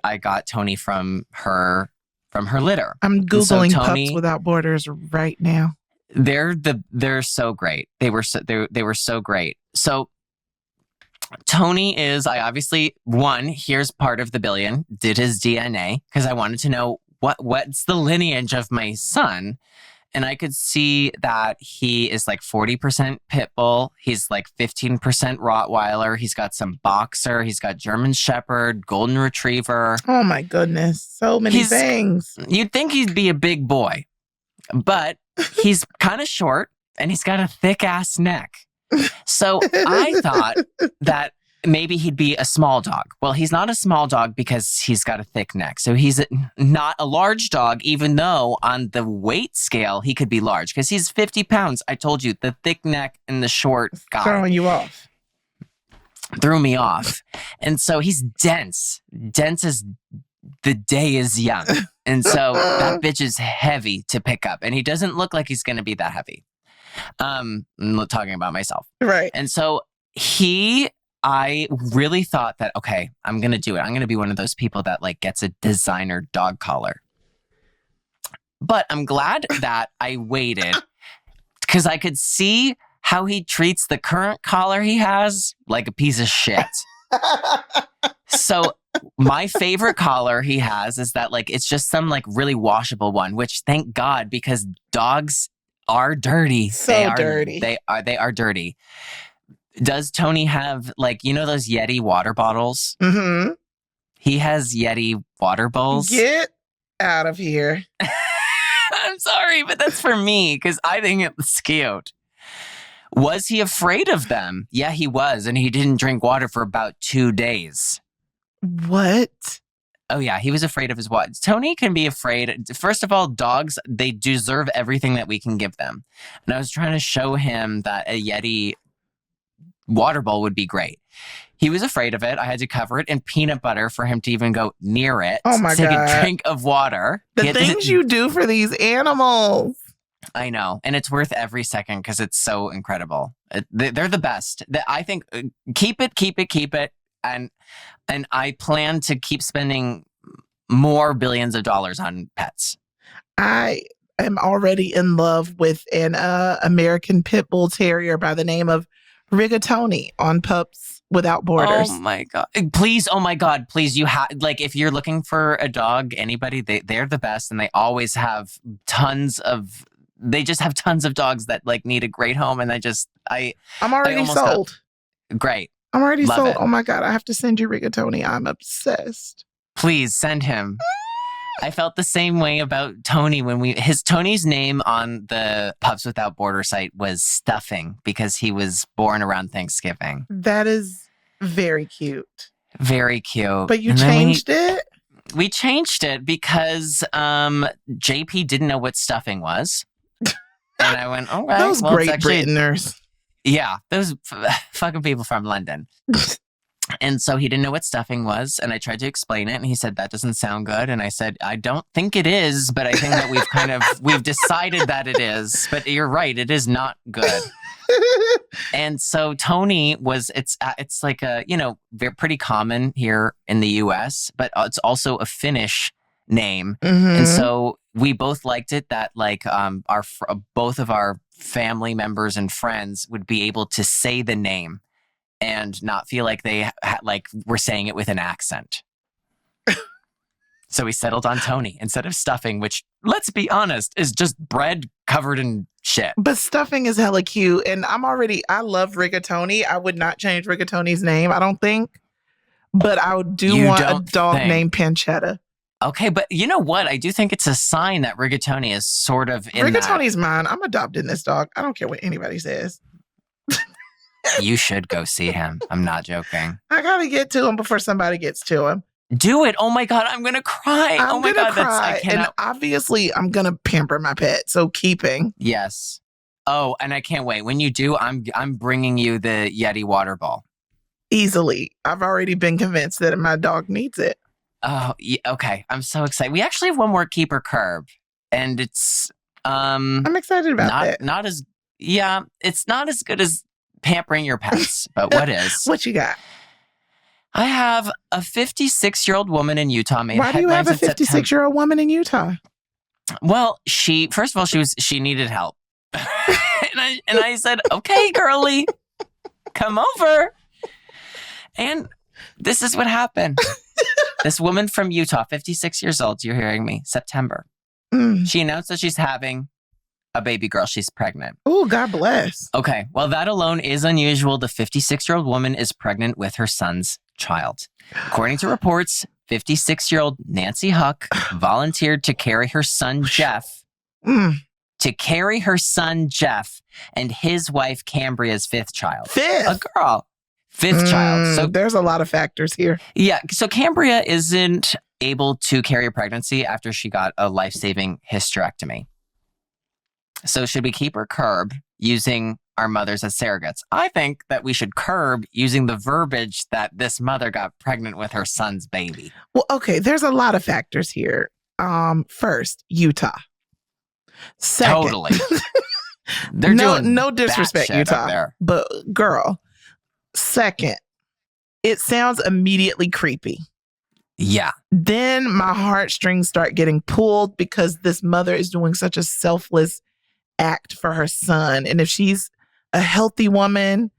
I got Tony from her litter. I'm Googling Pups Without Borders right now. They're so great. They were so great. So Tony is, here's part of the billion, did his DNA because I wanted to know what's the lineage of my son. And I could see that he is like 40% pit bull. He's like 15% Rottweiler. He's got some boxer. He's got German Shepherd, Golden Retriever. Oh my goodness. So many things. You'd think he'd be a big boy, but he's kind of short and he's got a thick ass neck. So I thought that maybe he'd be a small dog. Well, he's not a small dog because he's got a thick neck. So he's not a large dog, even though on the weight scale, he could be large because he's 50 pounds. I told you, the thick neck and the short guy. Throwing you off. Threw me off. And so he's dense as the day is young. And so that bitch is heavy to pick up. And he doesn't look like he's going to be that heavy. I'm talking about myself. Right. And so I really thought that, okay, I'm going to do it. I'm going to be one of those people that like gets a designer dog collar. But I'm glad that I waited because I could see how he treats the current collar he has like a piece of shit. So my favorite collar he has is that like it's just some like really washable one, which thank God, because dogs are dirty. Dirty. They are dirty. Does Tony have like, you know, those Yeti water bottles? Mm-hmm. He has Yeti water bowls. Get out of here. I'm sorry, but that's for me because I think it's cute. Was he afraid of them? Yeah, he was. And he didn't drink water for about 2 days. What? Oh, yeah. He was afraid of his water. Tony can be afraid. First of all, dogs, they deserve everything that we can give them. And I was trying to show him that a Yeti water bowl would be great. He was afraid of it. I had to cover it in peanut butter for him to even go near it. Oh, my God. Take a drink of water. The things you do for these animals. I know. And it's worth every second because it's so incredible. They're the best. I think keep it. And I plan to keep spending more billions of dollars on pets. I am already in love with an American Pit Bull Terrier by the name of Rigatoni on Pups Without Borders. Oh my God. Please. Oh my God. Please. You have, like, if you're looking for a dog, anybody, they're the best. And they always have they just have tons of dogs that like need a great home. And I'm already sold. Great. I'm already Love sold. it. Oh my God. I have to send you Rigatoni. I'm obsessed. Please send him. I felt the same way about Tony when Tony's name on the Pups Without Border site was Stuffing because he was born around Thanksgiving. That is very cute. Very cute. But you changed it? We changed it because JP didn't know what stuffing was. And I went, all right. Those Great Britaners. Yeah, those fucking people from London. And so he didn't know what stuffing was. And I tried to explain it. And he said, that doesn't sound good. And I said, I don't think it is. But I think that we've decided that it is. But you're right. It is not good. And so Tony it's like they're pretty common here in the US, but it's also a Finnish name. Mm-hmm. And so we both liked it that like both of our family members and friends would be able to say the name and not feel like they were saying it with an accent. So we settled on Tony instead of stuffing, which, let's be honest, is just bread covered in shit. But stuffing is hella cute. And I love Rigatoni. I would not change Rigatoni's name, I don't think. But I want a dog named Pancetta. Okay, but you know what? I do think it's a sign that Rigatoni is sort of in Rigatoni's mine. I'm adopting this dog. I don't care what anybody says. You should go see him. I'm not joking. I gotta get to him before somebody gets to him. Do it. Oh my God, I'm gonna cry. I'm my gonna God, cry. I cannot. And obviously, I'm gonna pamper my pet. So keeping. Yes. Oh, and I can't wait. When you do, I'm bringing you the Yeti water ball. Easily. I've already been convinced that my dog needs it. Oh, yeah, okay. I'm so excited. We actually have one more keeper curb, and it's I'm excited about that. It's not as good as pampering your pets, but what is? What you got? I have a 56-year-old woman in Utah made Why do you have a 56-year-old woman in Utah? Well, she needed help. and I said, okay, girly, come over. And this is what happened. This woman from Utah, 56 years old, you're hearing me, September. She announced that she's having a baby girl. She's pregnant. Oh, God bless. Okay. Well, that alone is unusual. The 56-year-old woman is pregnant with her son's child. According to reports, 56-year-old Nancy Huck volunteered to carry her son, Jeff, and his wife, Cambria's fifth child. Fifth? A girl. Fifth child. So there's a lot of factors here. Yeah. So Cambria isn't able to carry a pregnancy after she got a life-saving hysterectomy. So should we keep or curb using our mothers as surrogates? I think that we should curb using the verbiage that this mother got pregnant with her son's baby. Well, okay, there's a lot of factors here. First, Utah. Second, Totally. They're doing no disrespect, Utah, but girl. Second, it sounds immediately creepy. Yeah. Then my heartstrings start getting pulled because this mother is doing such a selfless act for her son. And if she's a healthy woman,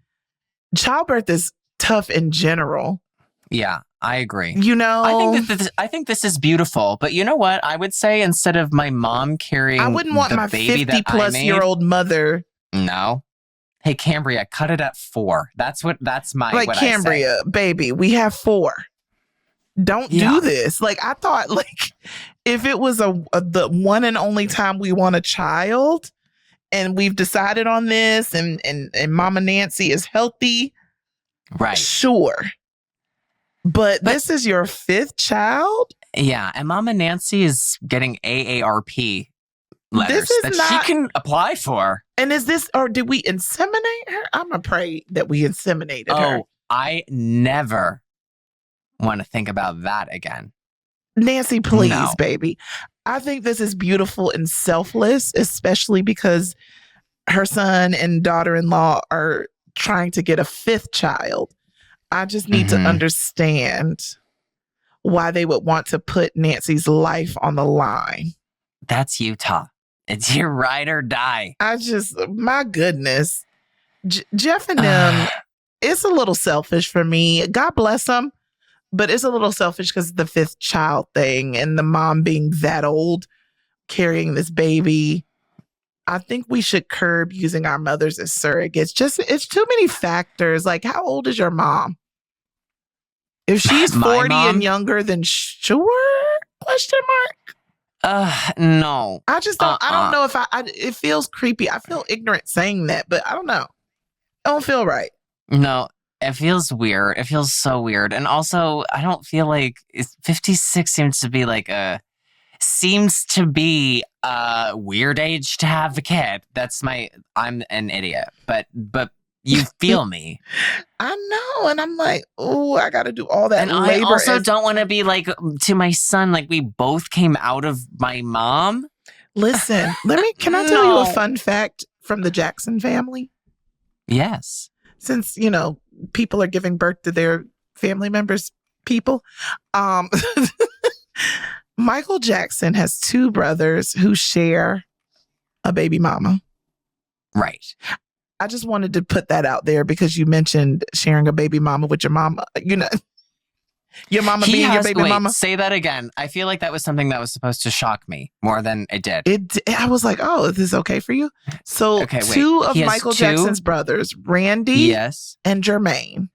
childbirth is tough in general. Yeah, I agree. You know, I think this is beautiful. But you know what? I would say instead of my mom carrying I wouldn't want the my baby 50-plus-year-old mother. No. Hey, Cambria, cut it at 4. That's my like what Cambria, baby. We have 4. Don't do this. Like I thought, like if it was the one and only time we want a child, and we've decided on this, and Mama Nancy is healthy, right? Sure, but this is your 5th child. Yeah, and Mama Nancy is getting AARP letters she can apply for. And is this, or did we inseminate her? I'm gonna pray that we inseminated her. Oh, I never want to think about that again. Nancy, please, baby. I think this is beautiful and selfless, especially because her son and daughter-in-law are trying to get a 5th child. I just need to understand why they would want to put Nancy's life on the line. That's Utah. It's your ride or die. My goodness. Jeff and them, it's a little selfish for me. God bless them. But it's a little selfish because the 5th child thing and the mom being that old, carrying this baby. I think we should curb using our mothers as surrogates. It's too many factors. Like, how old is your mom? If she's 40 and younger, then sure? Question mark. No. I just don't. I don't know if it feels creepy. I feel ignorant saying that, but I don't know. I don't feel right. No, it feels weird. It feels so weird, and also I don't feel like 56 seems to be a weird age to have a kid. I'm an idiot, but you feel me. I know, and I'm like, oh, I got to do all that. And I also don't want to be like to my son, like we both came out of my mom. Listen, can I tell you a fun fact from the Jackson family? Yes. Since, people are giving birth to their family members, Michael Jackson has 2 brothers who share a baby mama. Right. I just wanted to put that out there because you mentioned sharing a baby mama with your mama. Your mama being your baby mama. Say that again. I feel like that was something that was supposed to shock me more than it did. I was like, oh, is this okay for you? So 2 of Michael Jackson's brothers, Randy and Jermaine,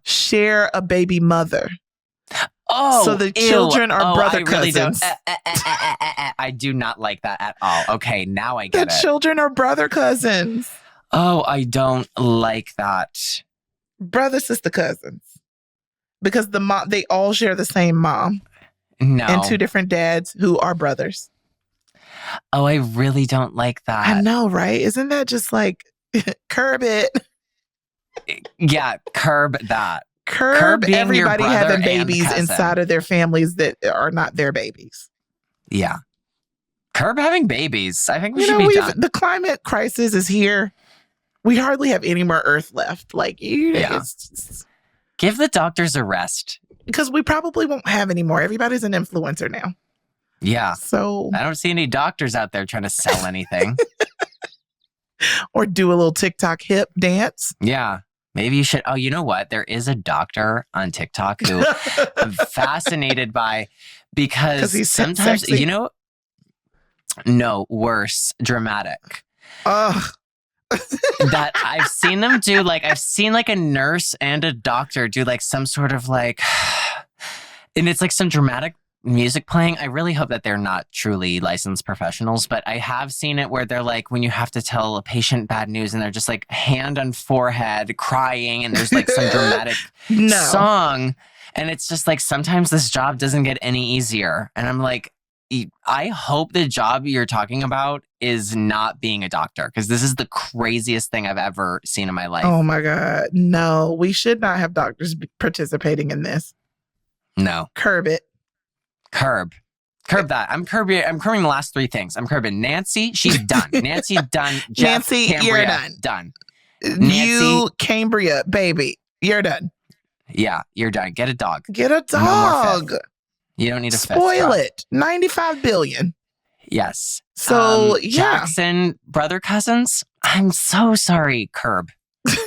share a baby mother. Oh, so the children are brother cousins. I do not like that at all. Okay, now I get it. The children are brother cousins. Oh, I don't like that. Brother, sister, cousins. Because they all share the same mom. No. And 2 different dads who are brothers. Oh, I really don't like that. I know, right? Isn't that just like, curb it? Yeah, curb that. Curb everybody having babies inside of their families that are not their babies. Yeah. Curb having babies. I think we should be done. The climate crisis is here. We hardly have any more Earth left. Give the doctors a rest. Because we probably won't have any more. Everybody's an influencer now. Yeah. So I don't see any doctors out there trying to sell anything. Or do a little TikTok hip dance. Yeah. Maybe you should. Oh, you know what? There is a doctor on TikTok who I'm fascinated by because he's sometimes, sexy. No, worse, dramatic. Ugh. That I've seen them do, I've seen a nurse and a doctor do some sort of and it's some dramatic music playing, I really hope that they're not truly licensed professionals, but I have seen it where they're like, when you have to tell a patient bad news and they're just like hand on forehead crying and there's like some dramatic song. And it's just like, sometimes this job doesn't get any easier. And I'm like, I hope the job you're talking about is not being a doctor, because this is the craziest thing I've ever seen in my life. Oh my God. No, we should not have doctors participating in this. No. Curb it. Curb that. I'm curbing the last three things. I'm curbing Nancy. She's done. Nancy done. Jeff, Nancy, Cambria, you're done. Done. You, Cambria, baby, you're done. Yeah, you're done. Get a dog. Get a dog. No more fifth. You don't need a fifth. Spoil it. 95 billion. Yes. So, yeah. Jackson, brother, cousins. I'm so sorry, Curb. The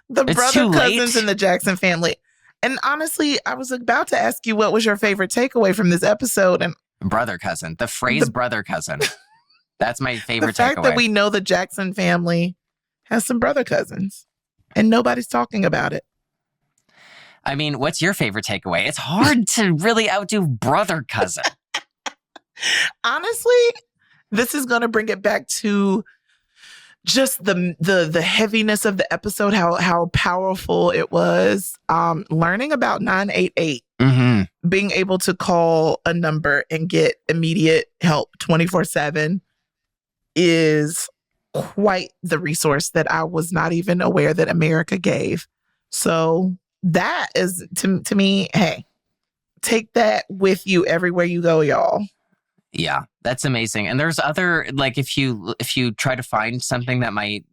It's brother, too cousins, late. and the Jackson family. And honestly, I was about to ask you what was your favorite takeaway from this episode. And brother, cousin. The phrase brother, cousin. That's my favorite the fact takeaway. that we know the Jackson family has some brother cousins and nobody's talking about it. I mean, what's your favorite takeaway? It's hard to really outdo brother, cousin. Honestly, this is going to bring it back to just the heaviness of the episode, how powerful it was. Learning about 988, being able to call a number and get immediate help 24/7 is quite the resource that I was not even aware that America gave. So that is to me, hey, take that with you everywhere you go, y'all. Yeah, that's amazing. And there's other, like, if you try to find something that might,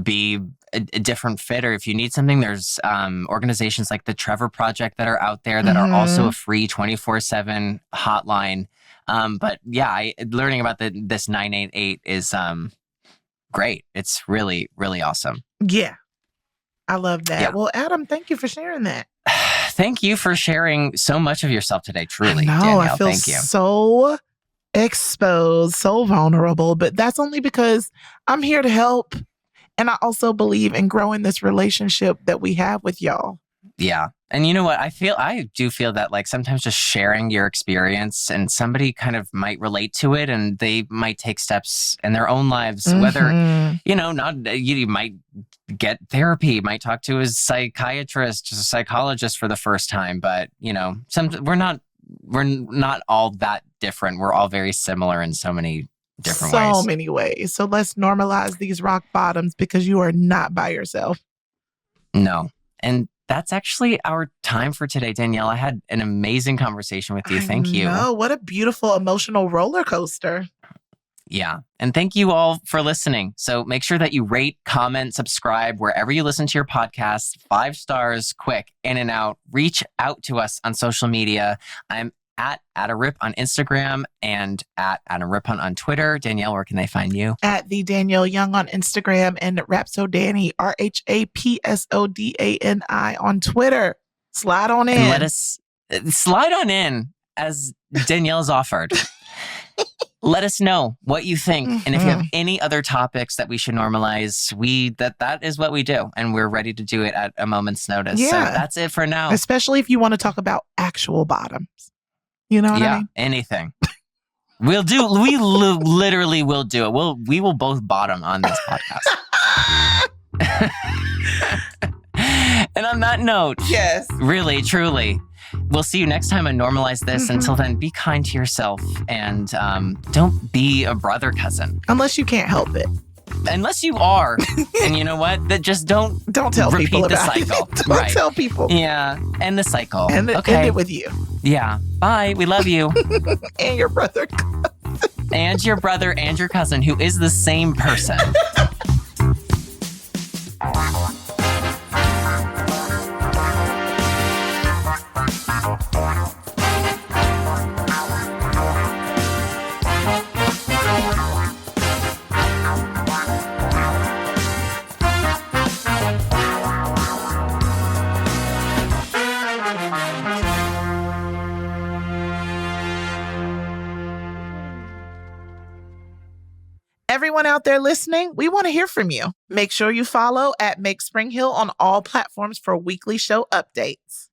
be a different fit, or if you need something, there's organizations like the Trevor Project that are out there that are also a free 24/7 hotline. But yeah, learning about this 988 is great. It's really, really awesome. Yeah, I love that. Yeah. Well, Adam, thank you for sharing that. Thank you for sharing so much of yourself today. Truly, no, Danielle, I feel thank you. so exposed, so vulnerable, but that's only because I'm here to help. And I also believe in growing this relationship that we have with y'all. Yeah. And you know what? I do feel that, like, sometimes just sharing your experience and somebody kind of might relate to it and they might take steps in their own lives, whether, you might get therapy, might talk to a psychiatrist, a psychologist for the first time. But, we're not all that different. We're all very similar in so many different ways. So many ways. So let's normalize these rock bottoms, because you are not by yourself. No. And that's actually our time for today, Danielle. I had an amazing conversation with you. Thank you. Oh, what a beautiful emotional roller coaster. Yeah. And thank you all for listening. So make sure that you rate, comment, subscribe wherever you listen to your podcast. 5 stars, quick, in and out. Reach out to us on social media. I'm at @AdaRip on Instagram and at @AdamRipon on Twitter. Danielle, where can they find you? At the Danielle Young on Instagram and Rapsodani, RHAPSODANI on Twitter. Slide on in. And let us slide on in, as Danielle's offered. Let us know what you think. And if you have any other topics that we should normalize, that is what we do. And we're ready to do it at a moment's notice. Yeah. So that's it for now. Especially if you want to talk about actual bottoms. You know what I mean? Anything. We literally will do it. We will both bottom on this podcast. And on that note, yes, really, truly, we'll see you next time on Normalize This. Until then, be kind to yourself and don't be a brother cousin. Unless you can't help it. Unless you are. And you know what? That just don't tell repeat people the about cycle. it. Don't tell people. Yeah. End the cycle. End it with you. Yeah. Bye. We love you. And your brother. And your brother and your cousin, who is the same person. Everyone out there listening, we want to hear from you. Make sure you follow @MakeSpringHill on all platforms for weekly show updates.